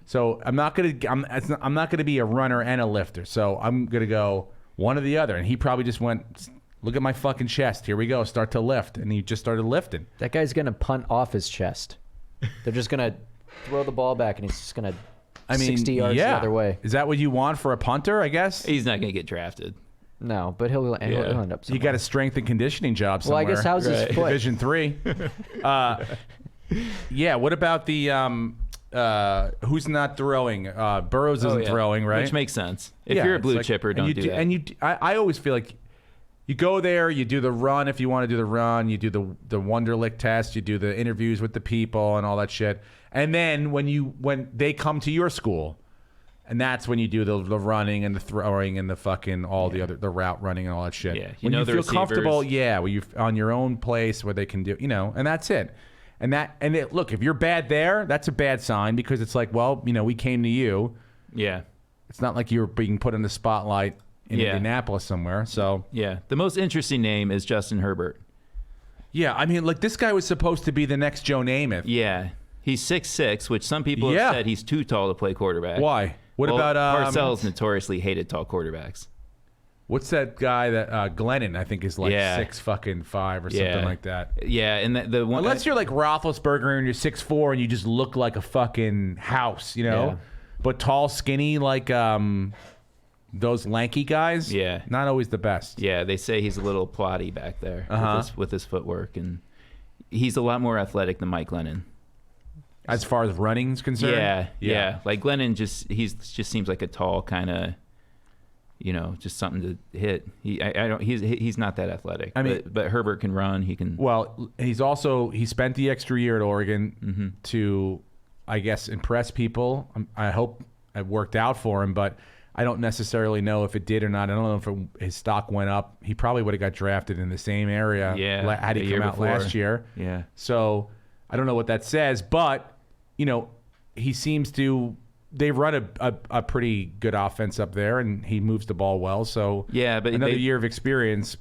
So I'm not going to be a runner and a lifter. So I'm going to go one or the other. And he probably just went, look at my fucking chest. Here we go. Start to lift. And he just started lifting. That guy's going to punt off his chest. They're just going to throw the ball back, and he's just going to 60 yards the other way. Is that what you want for a punter, I guess? He's not going to get drafted. No, but he'll end up somewhere. You got a strength and conditioning job Well, somewhere. I guess how's his foot? Division 3. Yeah, what about the who's not throwing? Burrows isn't throwing, right? Which makes sense. If Yeah, you're a it's blue like- chipper, and don't you do that. And I always feel like you go there, you do the run if you want to do the run, you do the Wonderlic test, you do the interviews with the people and all that shit. And then when they come to your school, and that's when you do the running and the throwing and the fucking the route running and all that shit. Yeah, when you the feel receivers. comfortable, when you on your own place where they can do, and that's it. Look, if you're bad there, that's a bad sign because it's like, well, we came to you. Yeah. It's not like you're being put in the spotlight in Indianapolis somewhere. So Yeah. The most interesting name is Justin Herbert. yeah, I mean, like this guy was supposed to be the next Joe Namath. Yeah. He's 6'6", which some people have said he's too tall to play quarterback. Why? What Well, about Parcells notoriously hated tall quarterbacks. what's that guy that Glennon? I think is like 6'5" or something like that. Yeah, and the one Unless you're like Roethlisberger and you're 6'4" and you just look like a fucking house, Yeah. But tall, skinny, like those lanky guys. Yeah. not always the best. Yeah, they say he's a little plotty back there with his footwork, and he's a lot more athletic than Mike Glennon. As far as running is concerned. Yeah. Like Glennon just seems like a tall kind of, just something to hit. He's not that athletic. I mean- but Herbert can run. He can. Well, he spent the extra year at Oregon to, I guess, impress people. I hope it worked out for him, but I don't necessarily know if it did or not. I don't know if his stock went up. He probably would have got drafted in the same area had he the come year out before. last year. Yeah. So I don't know what that says, but, he seems to – they run a pretty good offense up there, and he moves the ball well. So Yeah, but another year of experience,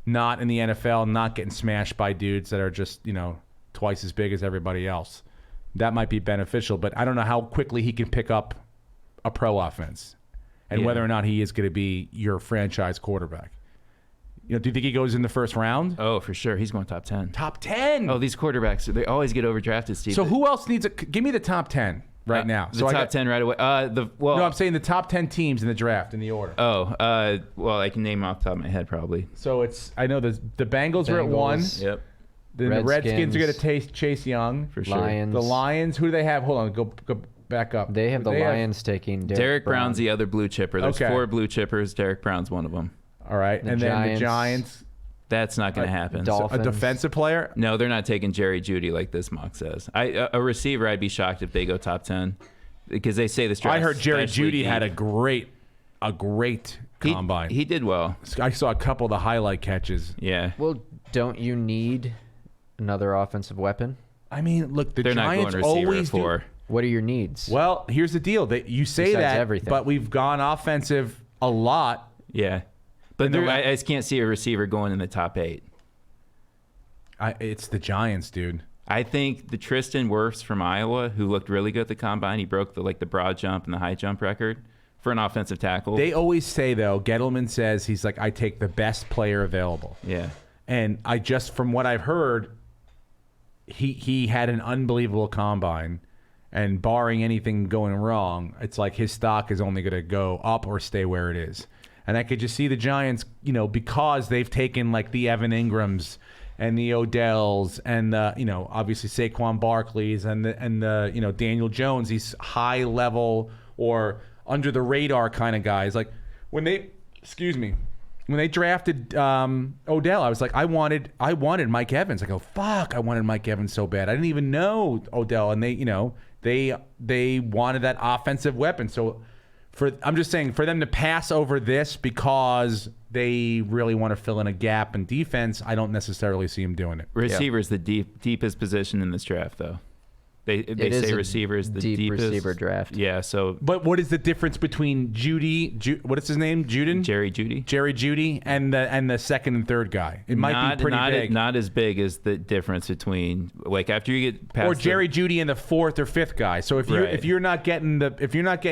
not in the NFL, not getting smashed by dudes that are just, twice as big as everybody else. That might be beneficial, but I don't know how quickly he can pick up a pro offense and whether or not he is going to be your franchise quarterback. Do you think he goes in the first round? Oh, for sure. He's going top 10. Top 10. Oh, these quarterbacks, they always get overdrafted, Steve. So who else needs give me the top 10 right now. The top 10 right away. No, I'm saying the top 10 teams in the draft in the order. Well, I can name off the top of my head probably. So I know the Bengals are at 1. Yep. Then the Redskins are going to Redskins. Chase Young. For sure. Lions. The Lions, who do they have? Hold on, go back up. They have the Lions taking Derek Brown's the other blue chipper. There's Okay. 4 blue chippers. Derek Brown's one of them. All right, and then the Giants. That's not going to happen. Dolphins. A defensive player? No, they're not taking Jerry Jeudy like this mock says. A receiver, I'd be shocked if they go top 10 because they say this draft. I heard Jerry especially Jeudy had a deep. great combine. He did well. I saw a couple of the highlight catches. Yeah. Well, don't you need another offensive weapon? I mean, look, the They're not Giants going receiver always at 4. do. What are your needs? Well, here's the deal. You say Besides that, everything. but we've gone offensive a lot. Yeah. But And they're not- I just can't see a receiver going in the top 8. It's the Giants, dude. I think the Tristan Wirfs from Iowa, who looked really good at the combine, he broke the broad jump and the high jump record for an offensive tackle. They always say, though, Gettleman says he's like, I take the best player available. Yeah. And from what I've heard, he had an unbelievable combine. And barring anything going wrong, it's like his stock is only going to go up or stay where it is. And I could just see the Giants, because they've taken like the Evan Ingrams and the Odells and obviously Saquon Barkley's and the Daniel Jones, these high level or under the radar kind of guys. Like when they drafted Odell, I was like, I wanted Mike Evans. I go, fuck, I wanted Mike Evans so bad. I didn't even know Odell, and they wanted that offensive weapon. So I'm just saying, for them to pass over this because they really want to fill in a gap in defense, I don't necessarily see them doing it. Receiver is the deepest position in this draft, though. They say receiver is the deepest receiver draft. Yeah, so. But what is the difference between what is his name? Jerry Jeudy, and the second and third guy? It might be pretty big. Not as big as the difference between, like, after you get past. Or Jerry Jeudy and the fourth or fifth guy. So if you're not getting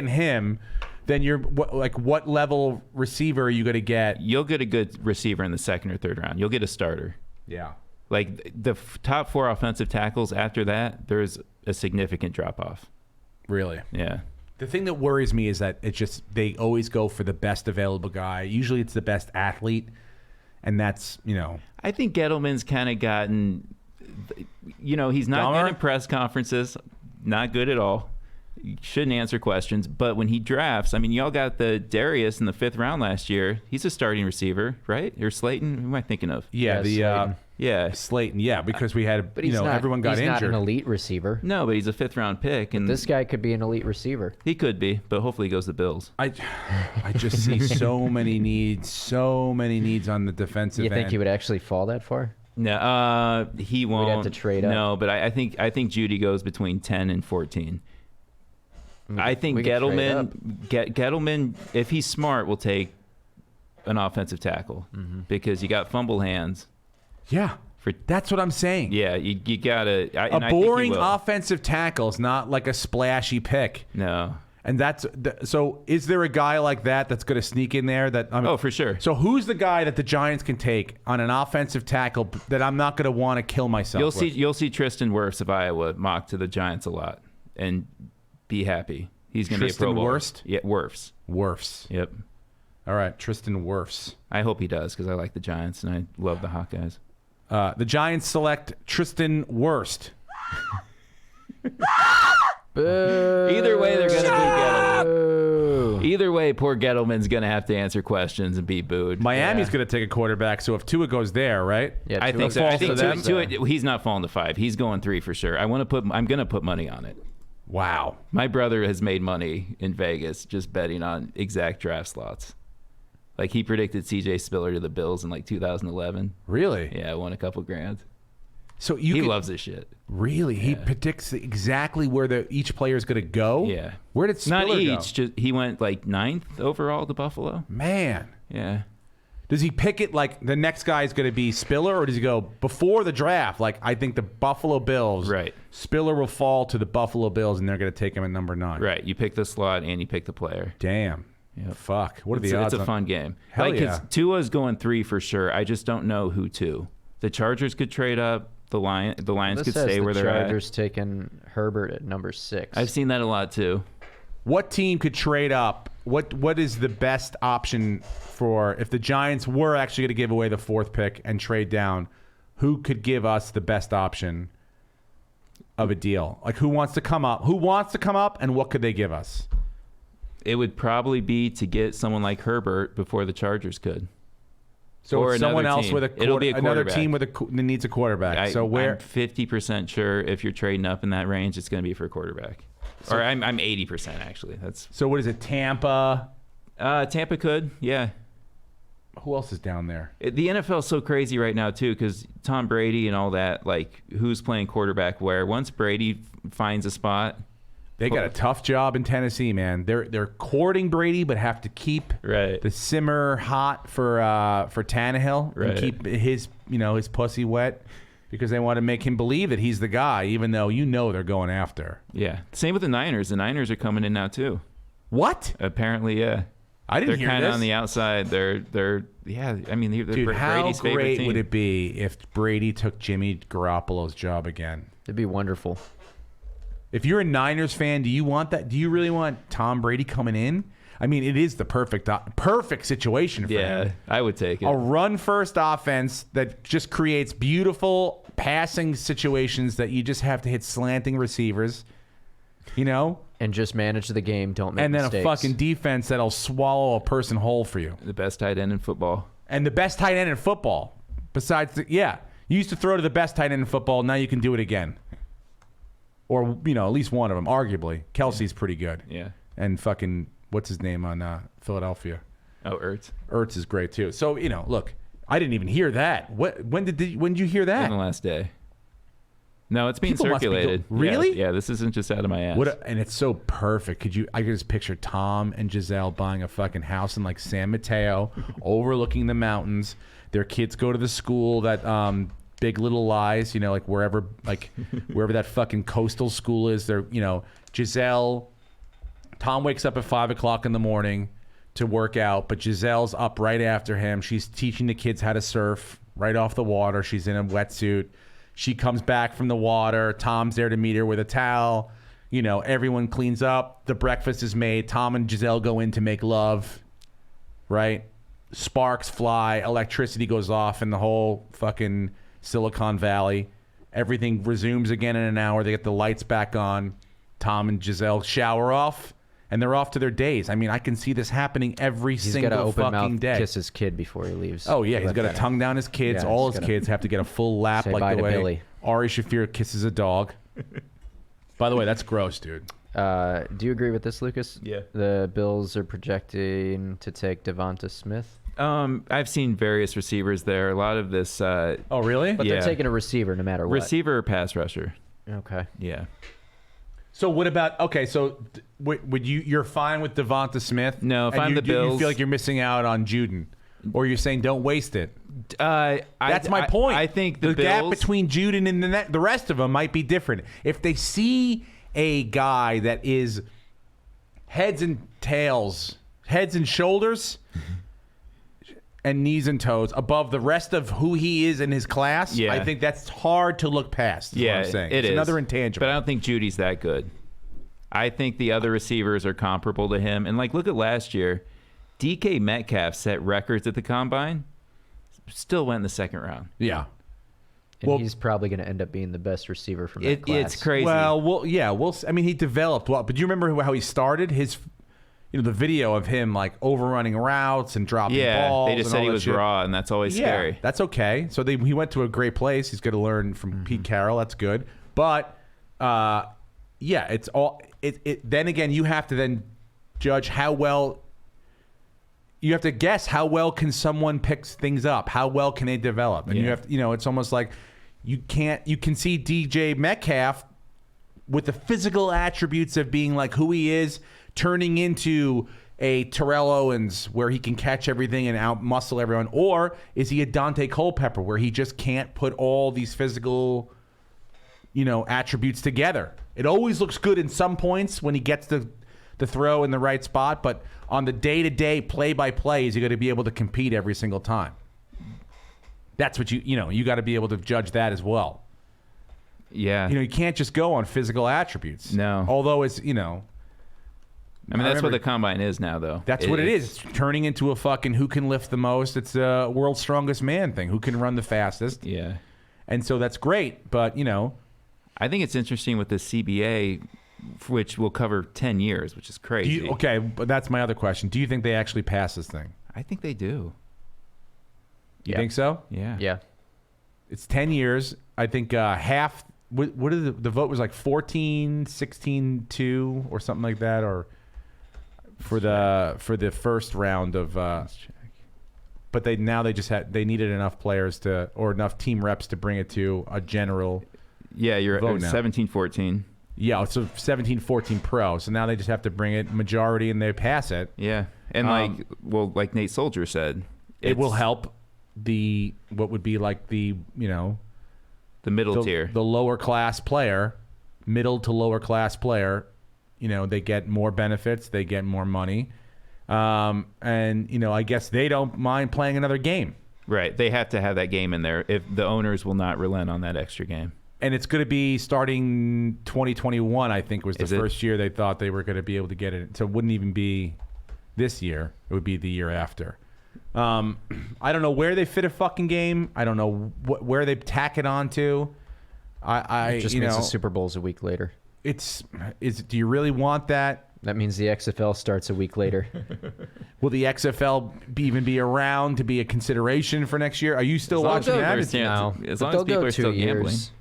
him, then you're what level receiver are you going to get? You'll get a good receiver in the second or third round. You'll get a starter. Yeah. Like the top 4 offensive tackles after that, there's a significant drop off. Really? Yeah. The thing that worries me is that they always go for the best available guy. Usually it's the best athlete, and that's, I think Gettleman's kind of gotten, he's not good in press conferences, not good at all. Shouldn't answer questions, but when he drafts, y'all got the Darius in the 5th round last year. He's a starting receiver, right? Or Slayton? Who am I thinking of? Yeah, Yeah, Slayton. Yeah, because we had, but everyone got injured. He's not an elite receiver. No, but he's a 5th round pick, and this guy could be an elite receiver. He could be, but hopefully he goes to the Bills. I just see so many needs on the defensive end. You think he would actually fall that far? No, he won't. We'd have to trade up. No, but I think Jeudy goes between 10 and 14. I think Gettleman, if he's smart, will take an offensive tackle because you got fumble hands. Yeah, that's what I'm saying. Yeah, you gotta. A boring offensive tackle is not like a splashy pick. No, and so. Is there a guy like that's going to sneak in there? For sure. So who's the guy that the Giants can take on an offensive tackle that I'm not going to want to kill myself? You'll see Tristan Wirfs of Iowa mock to the Giants a lot, and be happy. He's going to be a Pro Bowler. Yeah, Wirfs. Yep. All right, Tristan Wirfs. I hope he does because I like the Giants and I love the Hawkeyes. The Giants select Tristan Wirfs. Either way, they're going to boo Gettleman. Either way, poor Gettleman's going to have to answer questions and be booed. Miami's going to take a quarterback, so if Tua goes there, right? Yeah, I think so. I think Tua, he's not falling to 5. He's going 3 for sure. I'm going to put money on it. Wow. My brother has made money in Vegas just betting on exact draft slots. Like, he predicted C.J. Spiller to the Bills in, 2011. Really? Yeah, won a couple grand. So he loves this shit. Really? Yeah. He predicts exactly where each player is going to go? Yeah. Where did Spiller go? Not each. Just, he went, 9th overall to Buffalo. Man. Yeah. Does he pick it like the next guy is going to be Spiller, or does he go before the draft? Like, I think the Buffalo Bills, right? Spiller will fall to the Buffalo Bills, and they're going to take him at number 9. Right. You pick the slot and you pick the player. Damn. Yep. Fuck. What are the odds? It's a fun game. Hell yeah. Tua's going 3 for sure. I just don't know who to. The Chargers could trade up. The Lions could stay where they're at. The Chargers taking Herbert at number 6. I've seen that a lot too. What team could trade up? What is the best option for if the Giants were actually going to give away the 4th pick and trade down? Who could give us the best option of a deal? Like, who wants to come up? Who wants to come up, and what could they give us? It would probably be to get someone like Herbert before the Chargers could. So or someone else team. with another team that needs a quarterback. I'm so where? 50% sure if you're trading up in that range, it's going to be for a quarterback. So, or I'm 80% actually. So what is it? Tampa. Tampa could, yeah. Who else is down there? The NFL is so crazy right now too because Tom Brady and all that. Like, who's playing quarterback where? Once Brady finds a spot. They got a tough job in Tennessee, man. They're courting Brady, but have to keep the simmer hot for Tannehill and keep his pussy wet because they want to make him believe that he's the guy, even though they're going after. Yeah, same with the Niners. The Niners are coming in now too. What? Apparently, yeah. I didn't hear this. They're kind of on the outside. They're I mean, they're Dude, Brady's how great team. would it be if Brady took Jimmy Garoppolo's job again? It'd be wonderful. If you're a Niners fan, do you want that? Do you really want Tom Brady coming in? I mean, it is the perfect situation for him. Yeah, I would take it. A run-first offense that just creates beautiful passing situations that you just have to hit slanting receivers, And just manage the game. Don't make mistakes. And then a fucking defense that'll swallow a person whole for you. The best tight end in football. And the best tight end in football. Besides, you used to throw to the best tight end in football. Now you can do it again. Or, at least one of them, arguably. Kelsey's pretty good. Yeah. And fucking what's his name on Philadelphia? Oh, Ertz. Ertz is great too. So look, I didn't even hear that. When did you hear that? On the last day. No, it's being People must be circulated. Really? Yeah, this isn't just out of my ass. And it's so perfect. I could just picture Tom and Giselle buying a fucking house in like San Mateo, overlooking the mountains. Their kids go to the school that Big Little Lies, like wherever that fucking coastal school is. They're Giselle. Tom wakes up at 5 o'clock in the morning to work out, but Giselle's up right after him. She's teaching the kids how to surf right off the water. She's in a wetsuit. She comes back from the water. Tom's there to meet her with a towel. Everyone cleans up. The breakfast is made. Tom and Giselle go in to make love. Right? Sparks fly. Electricity goes off in the whole fucking Silicon Valley. Everything resumes again in an hour. They get the lights back on. Tom and Giselle shower off, and they're off to their days. I mean, I can see this happening every He's single got to open fucking mouth day. kiss his kid before he leaves. Oh yeah, he's Let got to that tongue down his kids. Yeah, All he's his gotta kids have to get a full lap, say like bye the to way Billy. Ari Shaffir kisses a dog. By the way, that's gross, dude. Do you agree with this, Lucas? Yeah. The Bills are projecting to take Devonta Smith, I've seen various receivers there. A lot of this Oh really? but Yeah. they're taking a receiver no matter what. receiver or pass rusher. Okay. Yeah. So what about? Okay, so would you're fine with Devonta Smith? No, if And I'm you, the do you Bills- feel like you're missing out on Juden, or you're saying don't waste it? That's my I- point. I think the gap Bills- between Juden and the rest of them might be different. If they see a guy that is heads and shoulders, and knees and toes above the rest of who he is in his class, Yeah. I think that's hard to look past. Is Yeah, what I'm saying. it It's is. another intangible. But I don't think Judy's that good. I think the other receivers are comparable to him. And look at last year. DK Metcalf set records at the combine. Still went in the second round. yeah. And Well- he's probably going to end up being the best receiver from that class. It's crazy. Well, yeah. I mean, he developed well, but do you remember how he started? His, the video of him like overrunning routes and dropping balls. they just and said all he that was shit. raw, and that's always Yeah, scary. that's okay. So he went to a great place. He's going to learn from Pete Carroll. That's good. But yeah, it's all. Then again, you have to then judge how well. You have to guess how well can someone pick things up. How well can they develop? And you Yeah. have to, it's almost like you can see DJ Metcalf with the physical attributes of being like who he is, turning into a Terrell Owens where he can catch everything and out muscle everyone, or is he a Dante Culpepper where he just can't put all these physical, attributes together? It always looks good in some points when he gets the throw in the right spot, but on the day-to-day, play-by-play, is he going to be able to compete every single time? That's what you got to be able to judge that as well. Yeah. You can't just go on physical attributes. No. Although it's, I mean, that's remember- what the combine is now, though. that's what it is. It's turning into a fucking who can lift the most. It's a world's strongest man thing. Who can run the fastest? Yeah. And so that's great, but, I think it's interesting with the CBA, which will cover 10 years, which is crazy. okay, but that's my other question. Do you think they actually pass this thing? I think they do. You Yeah. think so? Yeah. Yeah. It's 10 years. I think half. What did the vote was like 14, 16-2 or something like that, or for the first round of. Let's check. But they needed enough players or enough team reps to bring it to a general. Yeah, you're Vote now. 17-14. Yeah, it's a 17-14 pro. So now they just have to bring it majority and they pass it. Yeah. And like Nate Soldier said, It will it's help what would be like the the middle tier. the lower class player, middle to lower class player. They get more benefits, they get more money, and I guess they don't mind playing another game. Right. They have to have that game in there. If the owners will not relent on that extra game. And it's going to be starting 2021, I think, was the Is it? first year they thought they were going to be able to get it. So it wouldn't even be this year. It would be the year after. I don't know where they fit a fucking game. I don't know where they tack it on to. It just means the Super Bowl's a week later. Do you really want that? That means the XFL starts a week later. Will the XFL even be around to be a consideration for next year? Are you still As watching long that? as people understand- No, as but long as they'll people go are still 2 gambling. years.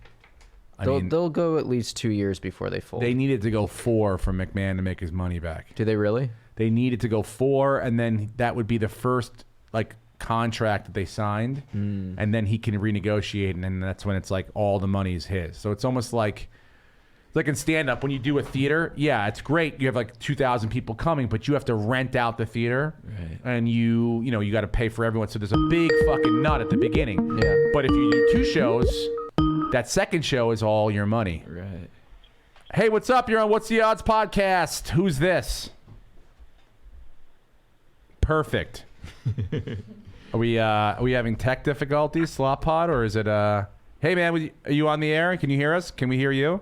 I mean, They'll go at least 2 years before they fold. they needed to go 4 for McMahon to make his money back. Do they really? They needed to go 4, and then that would be the first like contract that they signed, and then he can renegotiate, and then that's when it's like all the money is his. So it's almost like in stand-up when you do a theater. Yeah, it's great. You have like 2,000 people coming, but you have to rent out the theater, Right. and you got to pay for everyone. So there's a big fucking nut at the beginning. Yeah. But if you do 2 shows, that second show is all your money. Right. Hey, what's up? You're on What's the Odds podcast. Who's this? Perfect. Are we having tech difficulties, Slop Pod, or is it Hey man, are you on the air? Can you hear us? Can we hear you?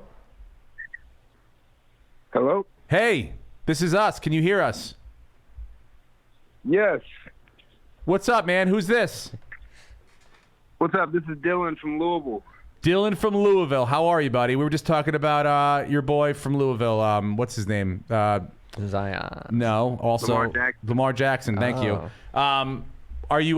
Hello? Hey, this is us. Can you hear us? Yes. What's up, man? Who's this? What's up? This is Dylan from Louisville. Dylan from Louisville. How are you, buddy? We were just talking about your boy from Louisville. What's his name? Zion. No, also Lamar Jackson. Lamar Jackson. Thank you. Are you?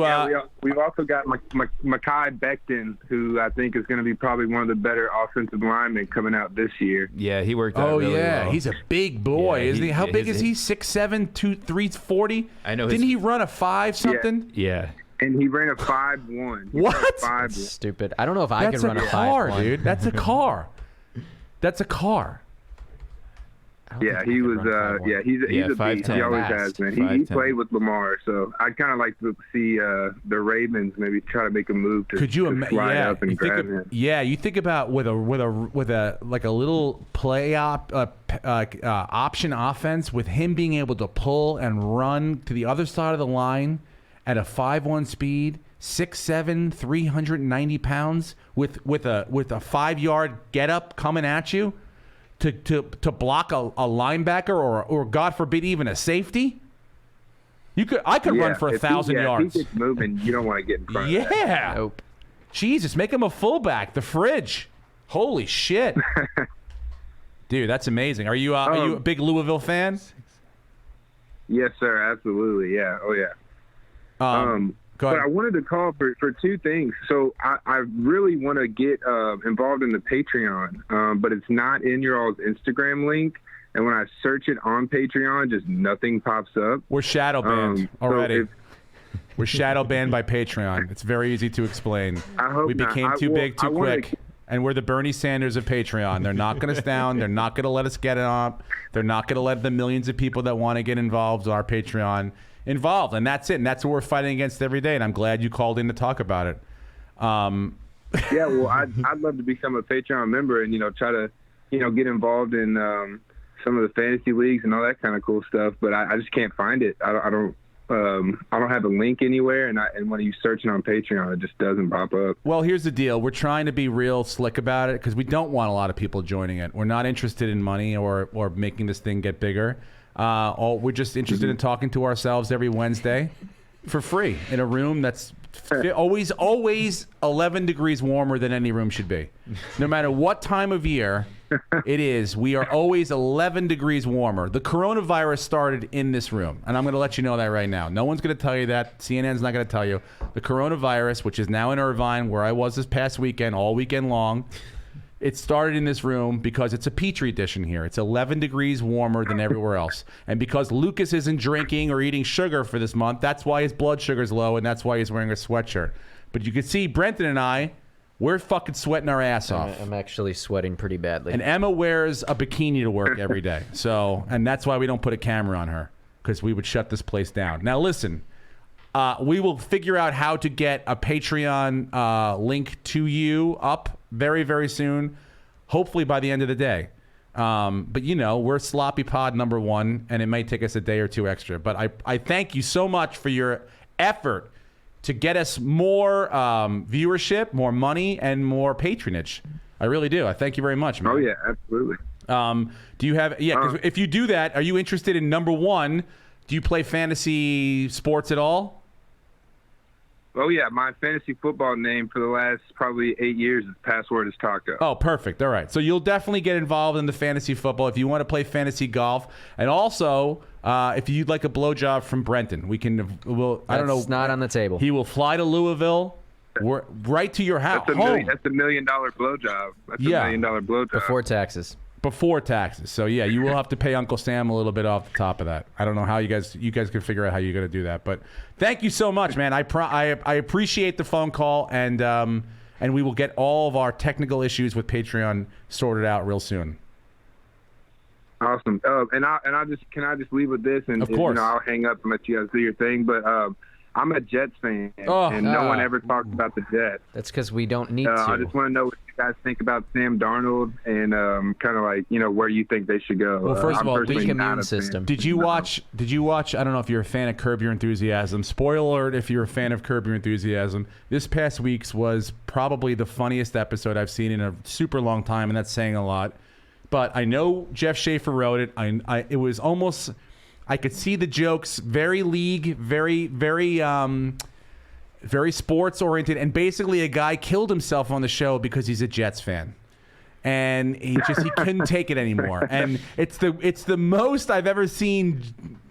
We've also got Mekhi Becton, who I think is going to be probably one of the better offensive linemen coming out this year. Yeah, he worked out really well. He's a big boy, Yeah, isn't he? How big is he? his- 6'7", 340. I know Didn't his- he run a 5 something? Yeah. And he ran a 5'1". What? 5'1". Stupid. I don't know if I That's can run a car, 5'1". dude. That's a car. That's a car. I don't Yeah, think I he can was. run 5'1". He's a Yeah, beast. 5'10". He always Fast. has been. He 5'10". played with Lamar, so I'd kind of like to see the Ravens maybe try to make a move to, Could you to imagine? slide Yeah, up and grab him. you think about with a like a little play option offense with him being able to pull and run to the other side of the line at a 5'1" speed, 6'7", 390 pounds with a 5-yard get up coming at you to block a linebacker or God forbid even a safety. I could run for 1,000 yards. If he gets moving, you don't want to get in front of that. Yeah. Nope. Jesus, make him a fullback. The fridge. Holy shit. Dude, that's amazing. Are you a big Louisville fan? Yes, sir. Absolutely. Yeah. Oh, yeah. Go But ahead. I wanted to call for 2 things. So I really want to get involved in the Patreon, but it's not in your all's Instagram link. And when I search it on Patreon, just nothing pops up. We're shadow banned so already. We're shadow banned by Patreon. It's very easy to explain. I hope we not. became too big too I wanna- quick. And we're the Bernie Sanders of Patreon. They're knocking us down. They're not going to let us get it up. They're not going to let the millions of people that want to get involved with our Patreon involved. And that's it. And that's what we're fighting against every day. And I'm glad you called in to talk about it. Yeah, well, I'd love to become a Patreon member and, try to, get involved in some of the fantasy leagues and all that kind of cool stuff. But I just can't find it. I don't have a link anywhere. And when you searching on Patreon, it just doesn't pop up. Well, here's the deal. We're trying to be real slick about it because we don't want a lot of people joining it. We're not interested in money or making this thing get bigger. We're just interested in talking to ourselves every Wednesday for free in a room that's always 11 degrees warmer than any room should be. No matter what time of year it is, we are always 11 degrees warmer. The coronavirus started in this room, and I'm going to let you know that right now. No one's going to tell you that. CNN's not going to tell you. The coronavirus, which is now in Irvine, where I was this past weekend, all weekend long, it started in this room because it's a Petri dish in here. It's 11 degrees warmer than everywhere else. And because Lucas isn't drinking or eating sugar for this month, that's why his blood sugar's low, and that's why he's wearing a sweatshirt. But you can see Brenton and I, we're fucking sweating our ass off. I'm actually sweating pretty badly. And Emma wears a bikini to work every day. And that's why we don't put a camera on her, because we would shut this place down. Now, listen, we will figure out how to get a Patreon link to you up very, very soon, hopefully by the end of the day. But, we're Sloppy Pod #1, and it may take us a day or 2 extra. But I thank you so much for your effort to get us more viewership, more money, and more patronage. I really do. I thank you very much, man. Oh, yeah, absolutely. Do you have... Yeah, 'cause if you do that, are you interested in #1? Do you play fantasy sports at all? Oh, yeah, my fantasy football name for the last probably 8 years is Password is Taco. Oh, perfect. All right. So you'll definitely get involved in the fantasy football if you want to play fantasy golf. And also, if you'd like a blowjob from Brenton, I don't know. That's not on the table. He will fly to Louisville, right to your house. That's $1 million blowjob. That's Yeah. $1 million blowjob. Before taxes. Before taxes. So yeah, you will have to pay Uncle Sam a little bit off the top of that. I don't know how you guys can figure out how you're going to do that, but thank you so much, man. I appreciate the phone call, and we will get all of our technical issues with Patreon sorted out real soon. Awesome. And I just leave with this, and of course, I'll hang up and let you guys do your thing. But I'm a Jets fan, and no one ever talks about the Jets. That's because we don't need to. I just want to know what you guys think about Sam Darnold, and kind of like where you think they should go. Well, first of all, weak immune system. Did you watch? I don't know if you're a fan of Curb Your Enthusiasm. Spoiler alert: if you're a fan of Curb Your Enthusiasm, this past week's was probably the funniest episode I've seen in a super long time, and that's saying a lot. But I know Jeff Schaffer wrote it. It was almost, I could see the jokes, very league, very sports oriented, and basically a guy killed himself on the show because he's a Jets fan, and he couldn't take it anymore. And it's the most I've ever seen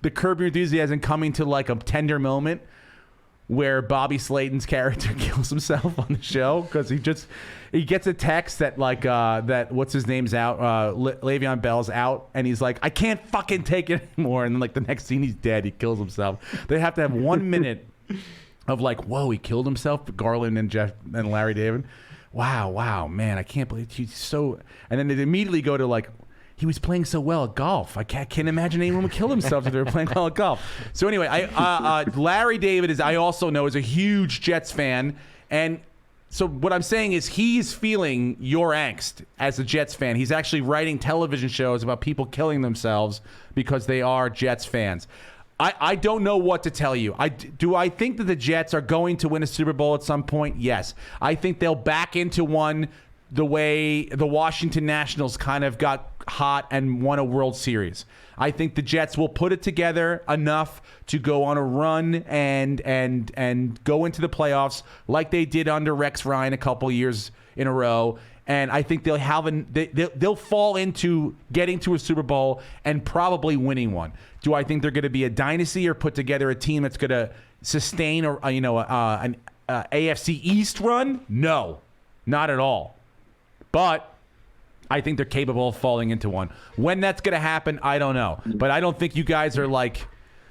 the Curb Your Enthusiasm coming to like a tender moment where Bobby Slayton's character kills himself on the show because he gets a text that that what's his name's out, Le'Veon Bell's out, and he's like, I can't fucking take it anymore, and then like the next scene he's dead, he kills himself. They have to have 1 minute of like, whoa, he killed himself. Garland and Jeff and Larry David, wow, man, I can't believe he's so. And then they immediately go to like, he was playing so well at golf. I can't imagine anyone would kill themselves if they were playing well at golf. So anyway, Larry David I also know is a huge Jets fan, and so what I'm saying is he's feeling your angst as a Jets fan. He's actually writing television shows about people killing themselves because they are Jets fans. I don't know what to tell you. Do I think that the Jets are going to win a Super Bowl at some point? Yes. I think they'll back into one the way the Washington Nationals kind of got hot and won a World Series. I think the Jets will put it together enough to go on a run and go into the playoffs like they did under Rex Ryan a couple years in a row. And I think they'll fall into getting to a Super Bowl and probably winning one. Do I think they're going to be a dynasty or put together a team that's going to sustain an AFC East run? No, not at all. But I think they're capable of falling into one. When that's going to happen, I don't know. But I don't think you guys are like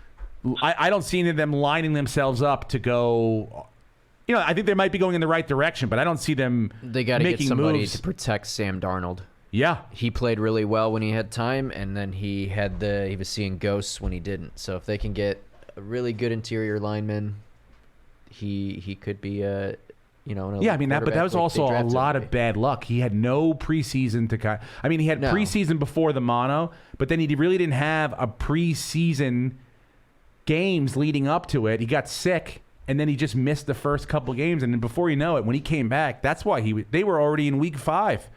– I don't see any of them lining themselves up to go – I think they might be going in the right direction, but I don't see them making moves. They got to get somebody to protect Sam Darnold. Yeah. He played really well when he had time, and then he was seeing ghosts when he didn't. So if they can get a really good interior lineman, he could be a – but that was also a lot of bad luck. He had no preseason he had preseason before the mono, but then he really didn't have a preseason games leading up to it. He got sick, and then he just missed the first couple of games. And then before you know it, when he came back, that's why they were already in week 5.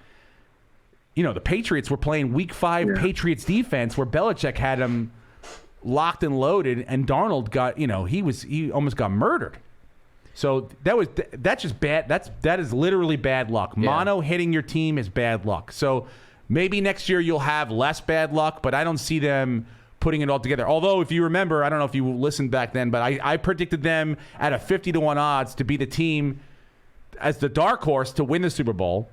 The Patriots were playing week 5 Patriots defense where Belichick had him locked and loaded, and Darnold got, he almost got murdered. So that's just bad. That is literally bad luck. Yeah. Mono hitting your team is bad luck. So maybe next year you'll have less bad luck, but I don't see them putting it all together. Although if you remember, I don't know if you listened back then, but I predicted them at a 50-1 odds to be the team as the dark horse to win the Super Bowl.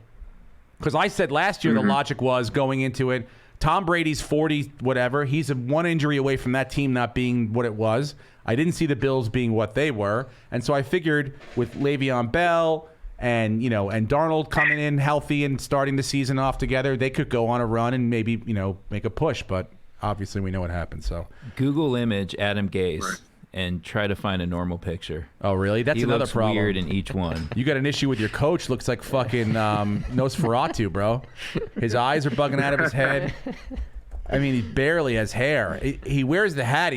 Because I said last year the logic was going into it, Tom Brady's 40 whatever. He's one injury away from that team not being what it was. I didn't see the Bills being what they were. And so I figured with Le'Veon Bell and Darnold coming in healthy and starting the season off together, they could go on a run and maybe, make a push. But obviously we know what happened. So Google image Adam Gase and try to find a normal picture. Oh, really? That's another looks problem. Weird in each one. You got an issue with your coach. Looks like fucking Nosferatu, bro. His eyes are bugging out of his head. I mean, he barely has hair. He wears the hat.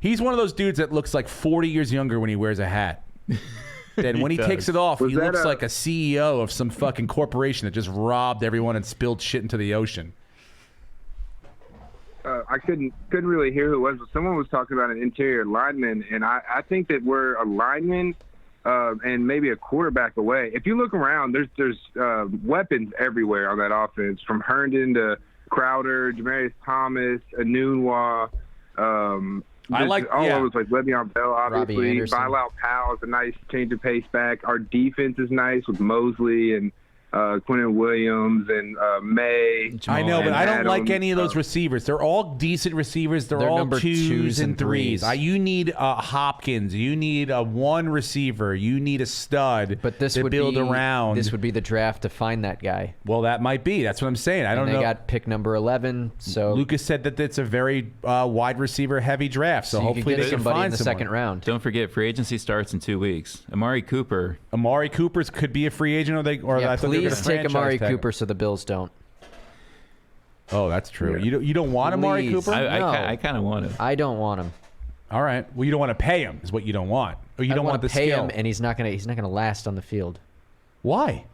He's one of those dudes that looks like 40 years younger when he wears a hat. Then when he takes it off, he looks like a CEO of some fucking corporation that just robbed everyone and spilled shit into the ocean. I couldn't really hear who it was, but someone was talking about an interior lineman, and I think that we're a lineman and maybe a quarterback away. If you look around, there's weapons everywhere on that offense, from Herndon to Crowder, Demaryius Thomas, Anunwa. I like all of us, like Le'Veon Bell, obviously. Bilal Powell is a nice change of pace back. Our defense is nice with Mosley and Quentin Williams and May. I know, but I don't like Adams. any of those receivers. They're all decent receivers. They're all number twos and threes. threes. You need Hopkins. You need a one receiver. You need a stud. But this to would build be around. This would be the draft to find that guy. Well, that might be. That's what I'm saying. I don't And know. they got pick number 11. So Lucas said that it's a very wide receiver heavy draft. So you could hopefully get they can somebody find in the someone. second round. Don't forget, free agency starts in 2 weeks. Amari Cooper. Amari Cooper's could be a free agent, or Yeah, I thought they were please gonna take franchise Amari tag him. Cooper so the Bills don't. Oh, that's true. You don't want Amari Please. Cooper? No. I kind of want him. I don't want him. All right. Well, you don't want to pay him, is what you don't want, or you I don't want the pay skill. him, and he's not gonna last on the field. Why?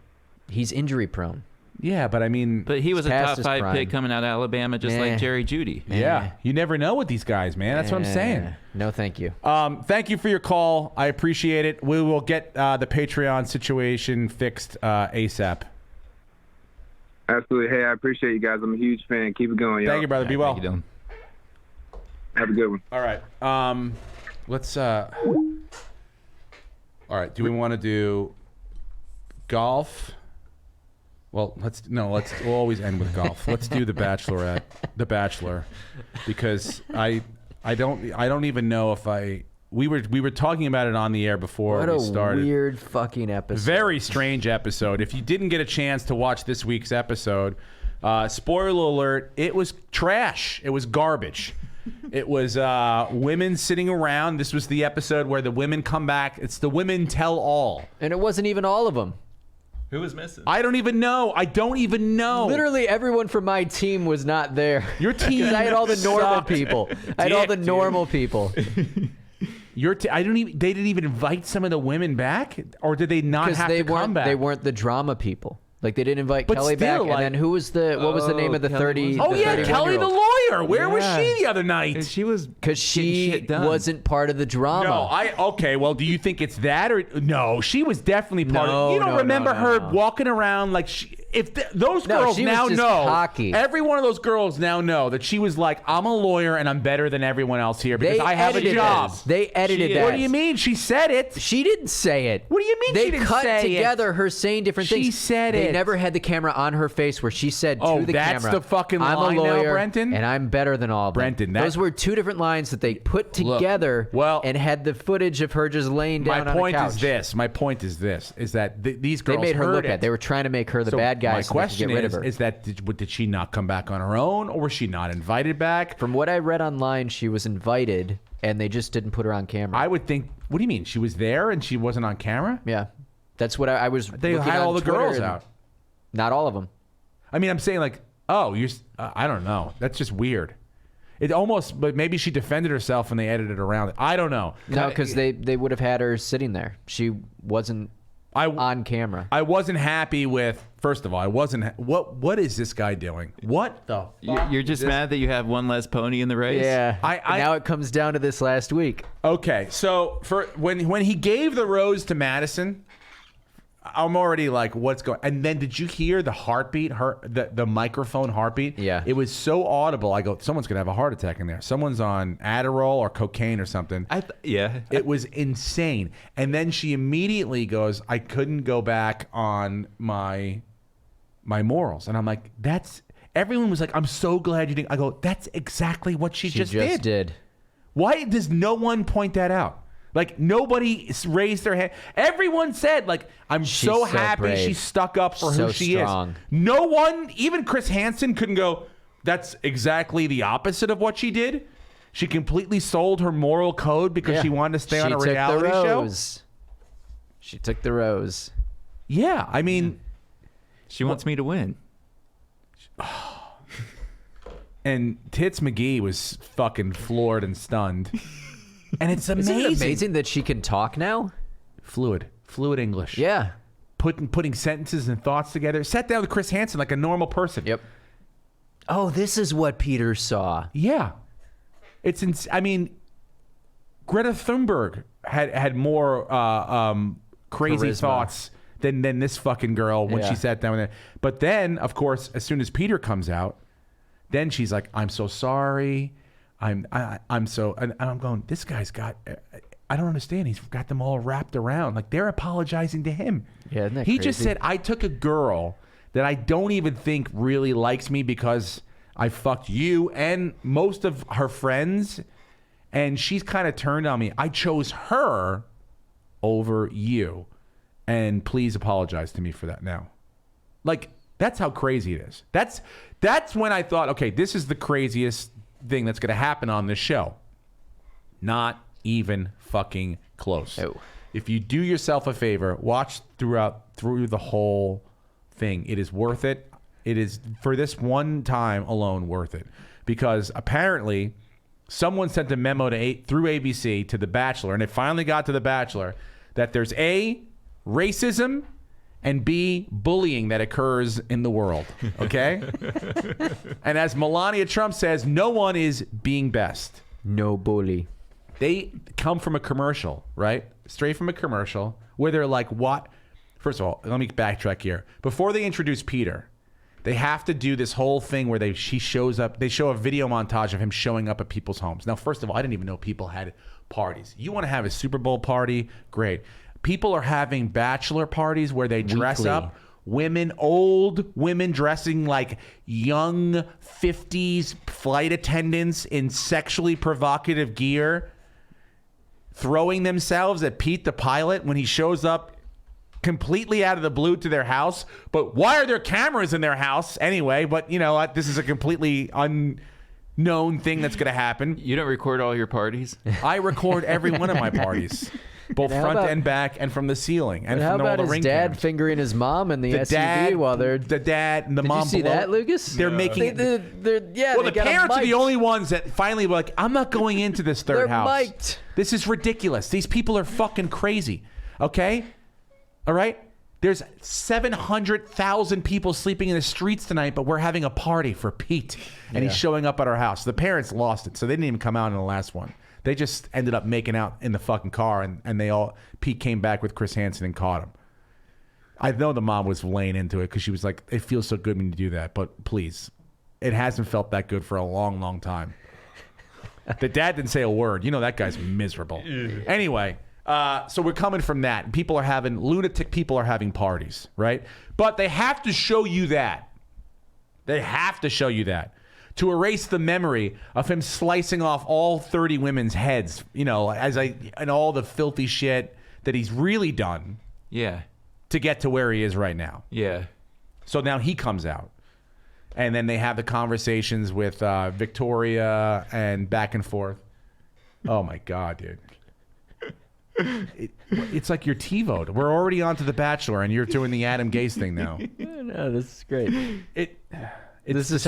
He's injury prone. Yeah, but I mean, But he was a past top his 5 prime. pick coming out of Alabama, just Nah. like Jerry Judy. yeah, you never know with these guys, man. That's what I'm saying. No, thank you. Thank you for your call. I appreciate it. We will get the Patreon situation fixed ASAP. Absolutely. Hey, I appreciate you guys. I'm a huge fan. Keep it going, y'all. Thank you, brother. Be well. Thank you, Dylan. Have a good one. All right. Let's. All right. Do we want to do golf? Well, we'll always end with golf. Let's do the Bachelorette, the Bachelor, because I don't even know if we were talking about it on the air before What we a started. weird fucking episode. Very strange episode. If you didn't get a chance to watch this week's episode, spoiler alert, it was trash. It was garbage. It was women sitting around. This was the episode where the women come back. It's the women tell all. And it wasn't even all of them. Who was missing? I don't even know. Literally everyone from my team was not there. Your team 'Cause I had all the normal sucked. people. I had all the Dick, dude. normal people. I don't even. They didn't even invite some of the women back, or did they not Because have they to come weren't back? they weren't the drama people. Like they didn't invite But Kelly still, back. like- And then who was what was the name of the Kelly 30? was- Oh yeah, Kelly the lawyer. Where was Yeah. she the other night? And she was Because getting she shit done. wasn't part of the drama. No, okay. Well, do you think it's that or no? She was definitely part No, of. You don't no, remember no, her no. walking around like those No, girls she was now just know. cocky. Every one of those girls now know that she was like, I'm a lawyer and I'm better than everyone else here because They I have a edited job. this. They edited She that. is. What do you mean? She said it. She didn't say it. What do you mean They she didn't cut say it? together her saying different She things. said They it. never had the camera on her face where she said Oh, to the that's camera, the fucking I'm line a now, lawyer, Brenton? and I'm better than all of them. Brenton, that- Those were two different lines that they put Look, together well- and had the footage of her just laying down My on point a couch. is this. My point is this: is that these They girls made her heard look it. at. They were trying to make her the So bad guy my so they could question get rid of her. is that did she not come back on her own, or was she not invited back? From what I read online, she was invited, and they just didn't put her on camera. I would think. What do you mean? She was there and she wasn't on camera? yeah, that's what I was. They looking had on all the Twitter, girls and out. Not all of them. I mean, I'm saying like, oh, I don't know. That's just weird. It almost, but maybe she defended herself and they edited around it. I don't know. No, because they would have had her sitting there. She wasn't on camera. I wasn't happy with. First of all, I wasn't. What is this guy doing? What the? You're just mad that you have one less pony in the race? Yeah. I- And now it comes down to this last week. Okay, so for when he gave the rose to Madison, I'm already like, what's going? And then did you hear the heartbeat? The microphone heartbeat. Yeah. It was so audible. I go, someone's gonna have a heart attack in there. Someone's on Adderall or cocaine or something. Yeah. It was insane. And then she immediately goes, I couldn't go back on my morals. And I'm like, everyone was like, I'm so glad you didn't. I go, that's exactly what she just did. Why does no one point that out? Like, nobody raised their hand. Everyone said, like, I'm She's so so happy brave. she stuck up for So who she strong. is. No one, even Chris Hansen couldn't go, that's exactly the opposite of what she did. She completely sold her moral code because she wanted to stay on a reality show. She took the rose. Yeah, I mean, She wants me to win. and Tits McGee was fucking floored and stunned. And it's amazing. Isn't it amazing that she can talk now? Fluid English. Yeah. Putting sentences and thoughts together. Sat down with Chris Hansen like a normal person. Yep. Oh, this is what Peter saw. Yeah. I mean, Greta Thunberg had more crazy Charisma. thoughts than this fucking girl when Yeah. she sat down there. But then, of course, as soon as Peter comes out, then she's like, I'm so sorry. I'm so, and I'm going, this guy's got, I don't understand. He's got them all wrapped around. Like, they're apologizing to him. Yeah, isn't that He just crazy? said, I took a girl that I don't even think really likes me because I fucked you and most of her friends, and she's kind of turned on me. I chose her over you, and please apologize to me for that now. Like, that's how crazy it is. That's when I thought, okay, this is the craziest thing that's going to happen on this show. Not even fucking close. Oh. If you do yourself a favor, watch through the whole thing. It is worth it. It is, for this one time alone, worth it. Because apparently someone sent a memo through ABC to The Bachelor, and it finally got to The Bachelor, that there's A, racism, and B, bullying that occurs in the world. Okay? And as Melania Trump says, no one is being best. No bully. They come from a commercial, right? Straight from a commercial where they're like, what? First of all, let me backtrack here. Before they introduce Peter, they have to do this whole thing where she shows up. They show a video montage of him showing up at people's homes. Now, first of all, I didn't even know people had parties. You want to have a Super Bowl party? Great. People are having bachelor parties where they dress Weekly. up. Women, old women dressing like young 50s flight attendants in sexually provocative gear, throwing themselves at Pete the pilot when he shows up completely out of the blue to their house. But why are there cameras in their house anyway? But you know what? This is a completely unknown thing that's going to happen. You don't record all your parties? I record every one of my parties, both And how front about- and back, and from the ceiling, and And how from all about the his ring dad cams. fingering his mom in the, The SUV dad, while they're... the dad, and the Did mom. you see below. that, Lucas? They're making. yeah, Well, they the got 'em parents are the mic'd. only ones that finally were like, I'm not going into this third They're house. mic'd. This is ridiculous. These people are fucking crazy. Okay? All right? There's 700,000 people sleeping in the streets tonight, but we're having a party for Pete. And he's showing up at our house. The parents lost it, so they didn't even come out in the last one. They just ended up making out in the fucking car, and Pete came back with Chris Hansen and caught him. I know the mom was laying into it because she was like, it feels so good when you do that, but please. It hasn't felt that good for a long, long time. The dad didn't say a word. You know that guy's miserable. Anyway, so we're coming from that. Lunatic people are having parties, right? But they have to show you that. They have to show you that. To erase the memory of him slicing off all 30 women's heads, you know, and all the filthy shit that he's really done Yeah. to get to where he is right now. Yeah. So now he comes out. And then they have the conversations with Victoria and back and forth. Oh, my God, dude. It's like your TiVo'd. We're already on to The Bachelor, and you're doing the Adam Gase thing now. No, this is great. This This is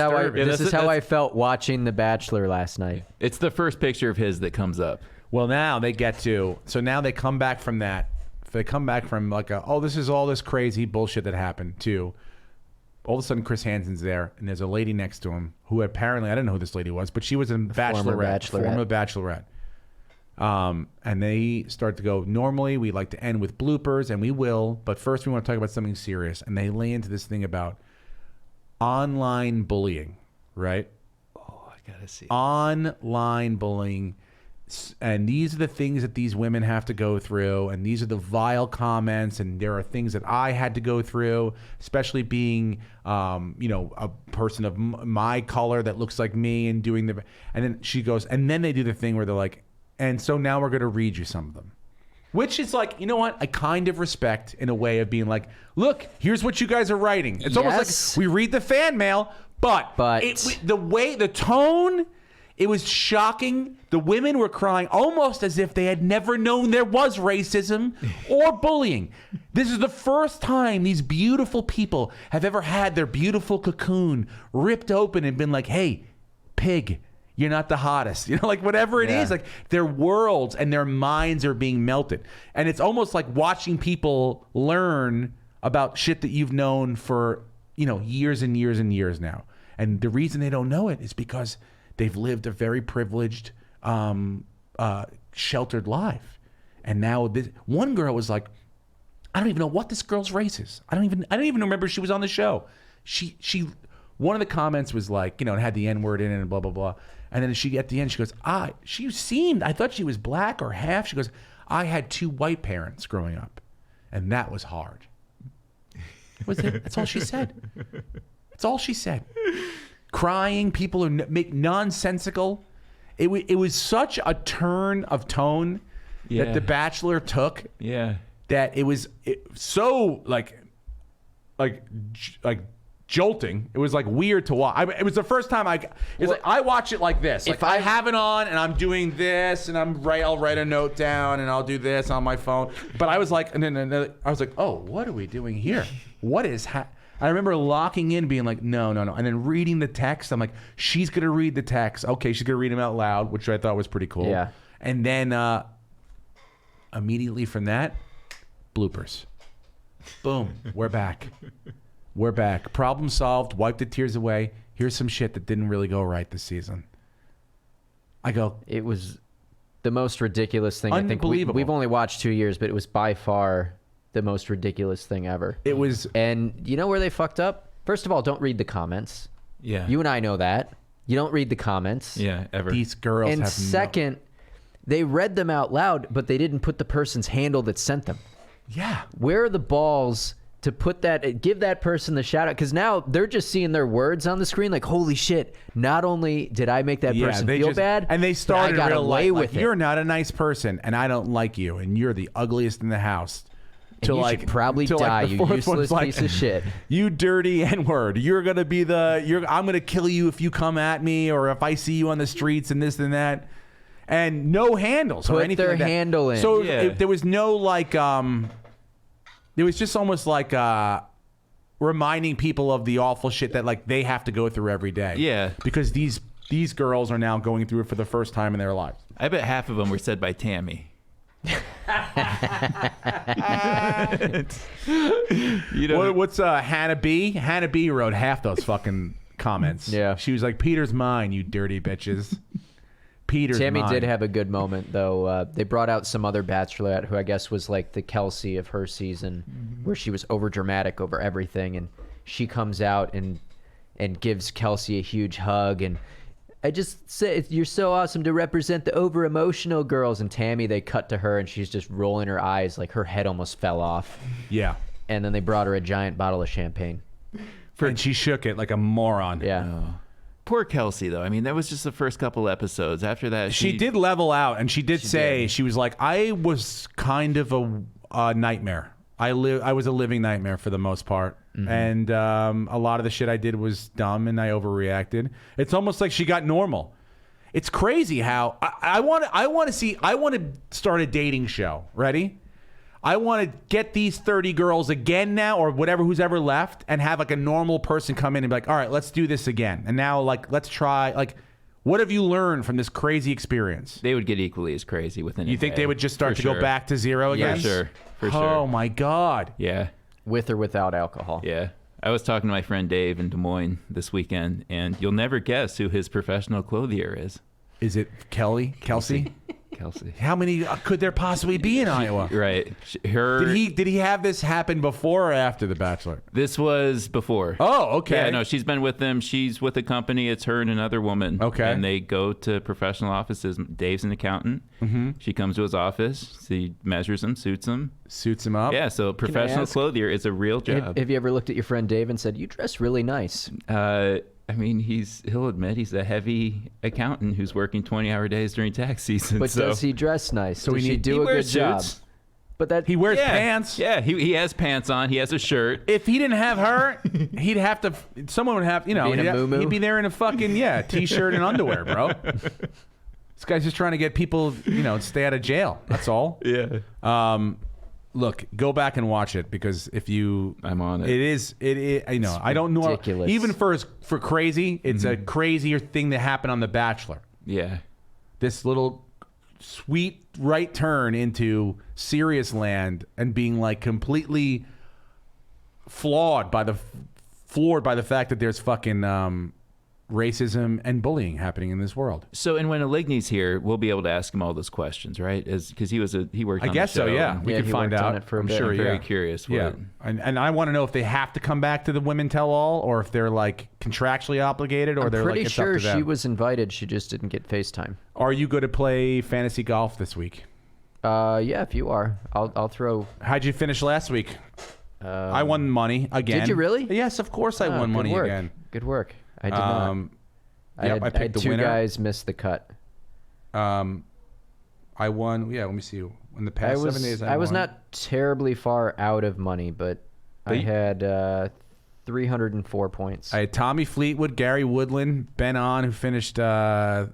how I felt watching The Bachelor last night. It's the first picture of his that comes up. Well, now they get to. So now they come back from that. They come back from like, this is all this crazy bullshit that happened, to all of a sudden Chris Hansen's there, and there's a lady next to him who apparently, I didn't know who this lady was, but she was a former bachelorette. And they start to go, normally we like to end with bloopers, and we will, but first we want to talk about something serious. And they lay into this thing about online bullying, right? Oh, I gotta see. Online bullying. And these are the things that these women have to go through, and these are the vile comments, and there are things that I had to go through, especially being, a person of my color that looks like me, and doing the. And then she goes, and then they do the thing where they're like, and so now we're going to read you some of them, which is like, you know what? I kind of respect in a way of being like, look, here's what you guys are writing. It's almost like we read the fan mail, but the tone. It was shocking. The women were crying almost as if they had never known there was racism or bullying. This is the first time these beautiful people have ever had their beautiful cocoon ripped open and been like, hey, pig, you're not the hottest. You know, like whatever it is, like their worlds and their minds are being melted. And it's almost like watching people learn about shit that you've known for, years and years and years now. And the reason they don't know it is because they've lived a very privileged, sheltered life. And now this one girl was like, I don't even know what this girl's race is. I don't even remember she was on the show. One of the comments was like, it had the N-word in it and blah, blah, blah. And then at the end, she goes, I thought she was black or half. She goes, I had 2 white parents growing up. And that was hard. Was it? That's all she said. That's all she said. Crying, people are make nonsensical. It was such a turn of tone that The Bachelor took. Yeah. That it was so like jolting. It was like weird to watch. It was the first time I watch it like this. Like I have it on and I'm doing this and I'll write a note down and I'll do this on my phone. But I was like, and then I was like, oh, what are we doing here? What is I remember locking in, being like, no, and then reading the text. I'm like, she's gonna read the text. Okay, she's gonna read them out loud, which I thought was pretty cool. Yeah. And then immediately from that, bloopers. Boom, we're back. We're back. Problem solved. Wipe the tears away. Here's some shit that didn't really go right this season. I go. It was the most ridiculous thing. Unbelievable. I think we've only watched 2 years, but it was by far the most ridiculous thing ever. It was. And you know where they fucked up? First of all, don't read the comments. Yeah. You and I know that. You don't read the comments. Yeah, ever. These girls And have second, they read them out loud, but they didn't put the person's handle that sent them. Yeah. Where are the balls to put that, give that person the shout out? Because now they're just seeing their words on the screen like, holy shit, not only did I make that person feel bad, and they started but I got real away light, with like, it. you're not a nice person and I don't like you and you're the ugliest in the house. And you should probably die, the you fourth useless one's like, piece of shit. You dirty N-word. You're going to be I'm going to kill you if you come at me or if I see you on the streets and this and that. And no handles or Put anything their like that. handle in. So Yeah. there was no like, it was just almost like reminding people of the awful shit that like they have to go through every day. Yeah. Because these girls are now going through it for the first time in their lives. I bet half of them were said by Tammy. You know, What's Hannah B? Hannah B wrote half those fucking comments. Yeah. She was like, Peter's mine, you dirty bitches. Peter's Tammy mine. did have a good moment, though. They brought out some other bachelorette who I guess was like the Kelsey of her season, where she was over dramatic over everything, and she comes out and gives Kelsey a huge hug, and I just said, you're so awesome to represent the over emotional girls. And Tammy, they cut to her and she's just rolling her eyes like her head almost fell off. Yeah. And then they brought her a giant bottle of champagne. And she shook it like a moron. Yeah. poor Kelsey, though. I mean, that was just the first couple episodes. After that, She did level out, and she did say, did. she was like, I was kind of a nightmare. I was a living nightmare for the most part. Mm-hmm. And a lot of the shit I did was dumb and I overreacted. It's almost like she got normal. It's crazy how I want to start a dating show. Ready? I want to get these 30 girls again now, or whatever, who's ever left, and have like a normal person come in and be like, all right, let's do this again. And now, like, let's try, like, what have you learned from this crazy experience? They would get equally as crazy within a You think day. they would just start For to go sure. back to zero again? For sure. For sure. Oh my God. Yeah. With or without alcohol. Yeah. I was talking to my friend Dave in Des Moines this weekend, and you'll never guess who his professional clothier is. Is it Kelsey? Kelsey. How many could there possibly be in Iowa? Right. Her. Did he have this happen before or after The Bachelor? This was before. Oh, okay. Yeah, no, she's been with them. She's with a company. It's her and another woman. Okay. And they go to professional offices. Dave's an accountant. Mm-hmm. She comes to his office. She measures him, suits him. Suits him up. Yeah, so professional ask- clothier is a real job. Have you ever looked at your friend Dave and said, you dress really nice? I mean, he'll admit he's a heavy accountant who's working 20-hour days during tax season. But so. does he dress nice? So does he he need- do He a good wears job? suits. But that He wears Yeah. pants. Yeah, he has pants on. He has a shirt. If he didn't have her, he'd have to. Someone would have. Be in a muumuu? He'd be there in a fucking t-shirt and underwear, bro. This guy's just trying to get people, stay out of jail. That's all. Yeah. Look, go back and watch it, because if you, I'm on it. It is. I don't know. ridiculous. Even for crazy, it's a crazier thing that happened on The Bachelor. Yeah. This little sweet right turn into serious land and being like completely floored by the fact that there's fucking racism and bullying happening in this world. So, and when Aligny's here, we'll be able to ask him all those questions, right? Because he worked on I guess the show. so. Yeah, we Yeah, could he find worked on out. it for a I'm bit. sure. I'm very yeah. curious. Yeah, and I want to know if they have to come back to the women tell all, or if they're like contractually obligated, or I'm they're pretty like it's sure up to them. she was invited. She just didn't get FaceTime. Are you going to play fantasy golf this week? Yeah, if you are, I'll throw. How'd you finish last week? I won money again. Did you really? Yes, of course I won money again. Good work. I did not. Yep, I I picked had the two winner. guys miss the cut. I won. Yeah, let me see. In the past 7 days, I was won. not terribly far out of money, but I had 304 points. I had Tommy Fleetwood, Gary Woodland, Ben On, who finished fourth,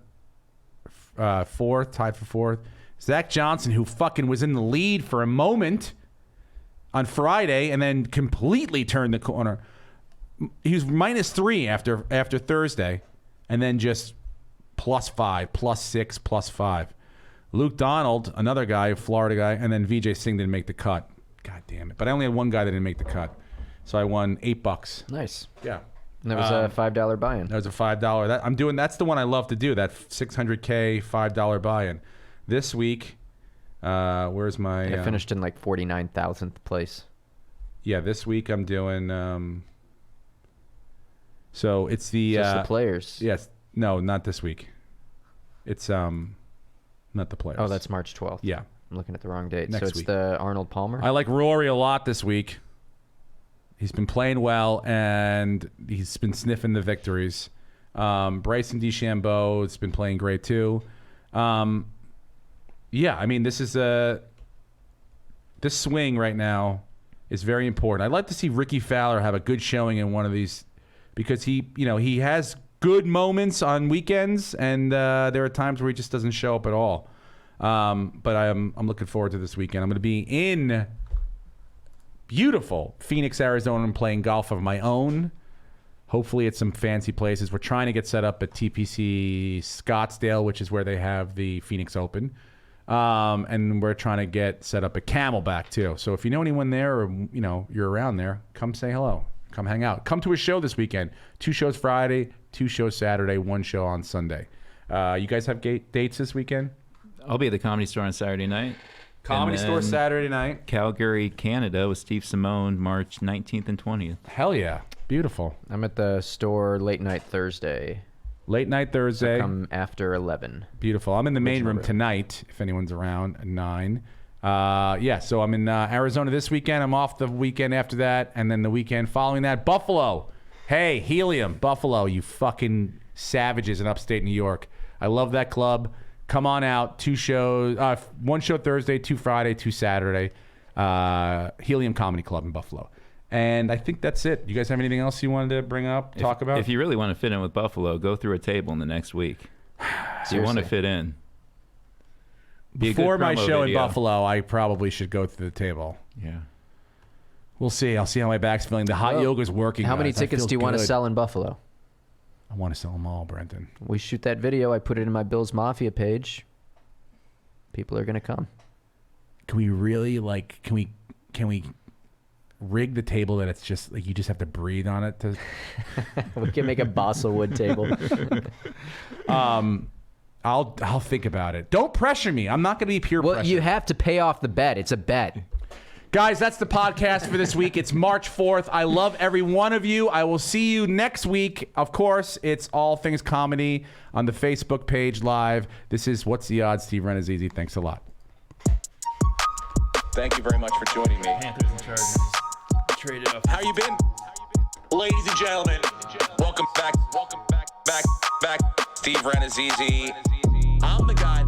tied for fourth. Zach Johnson, who fucking was in the lead for a moment on Friday and then completely turned the corner. He was -3 after Thursday, and then just +5, +6, +5. Luke Donald, another guy, a Florida guy, and then VJ Singh didn't make the cut. God damn it! But I only had one guy that didn't make the cut, so I won $8. Nice. Yeah. And that was a $5 buy-in. That was a $5. That's the one I love to do. That $600K $5 buy-in. This week, where's my? I finished in like 49,000th place. Yeah, this week I'm doing. So it's the. Just the players. Yes. No, not this week. It's not the players. Oh, that's March 12th. Yeah. I'm looking at the wrong date. Next so it's week. the Arnold Palmer. I like Rory a lot this week. He's been playing well, and he's been sniffing the victories. Bryson DeChambeau has been playing great too. Yeah, I mean, this swing right now is very important. I'd like to see Ricky Fowler have a good showing in one of these, because he has good moments on weekends, and there are times where he just doesn't show up at all. But I'm looking forward to this weekend. I'm going to be in beautiful Phoenix, Arizona, and playing golf of my own. Hopefully at some fancy places. We're trying to get set up at TPC Scottsdale, which is where they have the Phoenix Open. And we're trying to get set up at Camelback too. So if you know anyone there, or you're around there, come say hello. Come hang out. Come to a show this weekend. 2 shows Friday, 2 shows Saturday, 1 show on Sunday. You guys have dates this weekend? I'll be at the Comedy Store on Saturday night. Comedy Store Saturday night. Calgary, Canada with Steve Simone, March 19th and 20th. Hell yeah. Beautiful. I'm at the store late night Thursday. Late night Thursday. Come after 11. Beautiful. I'm in the main room tonight, if anyone's around, at 9. Yeah, so I'm in Arizona this weekend. I'm off the weekend after that, and then the weekend following that, Buffalo. Hey, Helium, Buffalo, you fucking savages in upstate New York. I love that club. Come on out. 2 shows, 1 show Thursday, 2 Friday, 2 Saturday. Helium Comedy Club in Buffalo. And I think that's it. You guys have anything else you wanted to bring up, talk about? If you really want to fit in with Buffalo, go through a table in the next week. So you want to fit in. Before my show in video. Buffalo, I probably should go through the table. Yeah. We'll see. I'll see how my back's feeling. The hot yoga's working. How many guys. I tickets feel do you want to good. sell in Buffalo? I want to sell them all, Brenton. We shoot that video. I put it in my Bills Mafia page. People are going to come. Can we really can we rig the table that it's just like you just have to breathe on it to We can make a balsa wood table. I'll think about it. Don't pressure me. I'm not going to be peer Well, pressure. you have to pay off the bet. It's a bet. Guys, that's the podcast for this week. It's March 4th. I love every one of you. I will see you next week. Of course, it's All Things Comedy on the Facebook page live. This is What's the Odds? Steve Rannazzisi. Thanks a lot. Thank you very much for joining me. Panthers and Chargers traded off. How you been? Ladies and gentlemen, welcome back. Steve Rannazzisi. I'm the guy.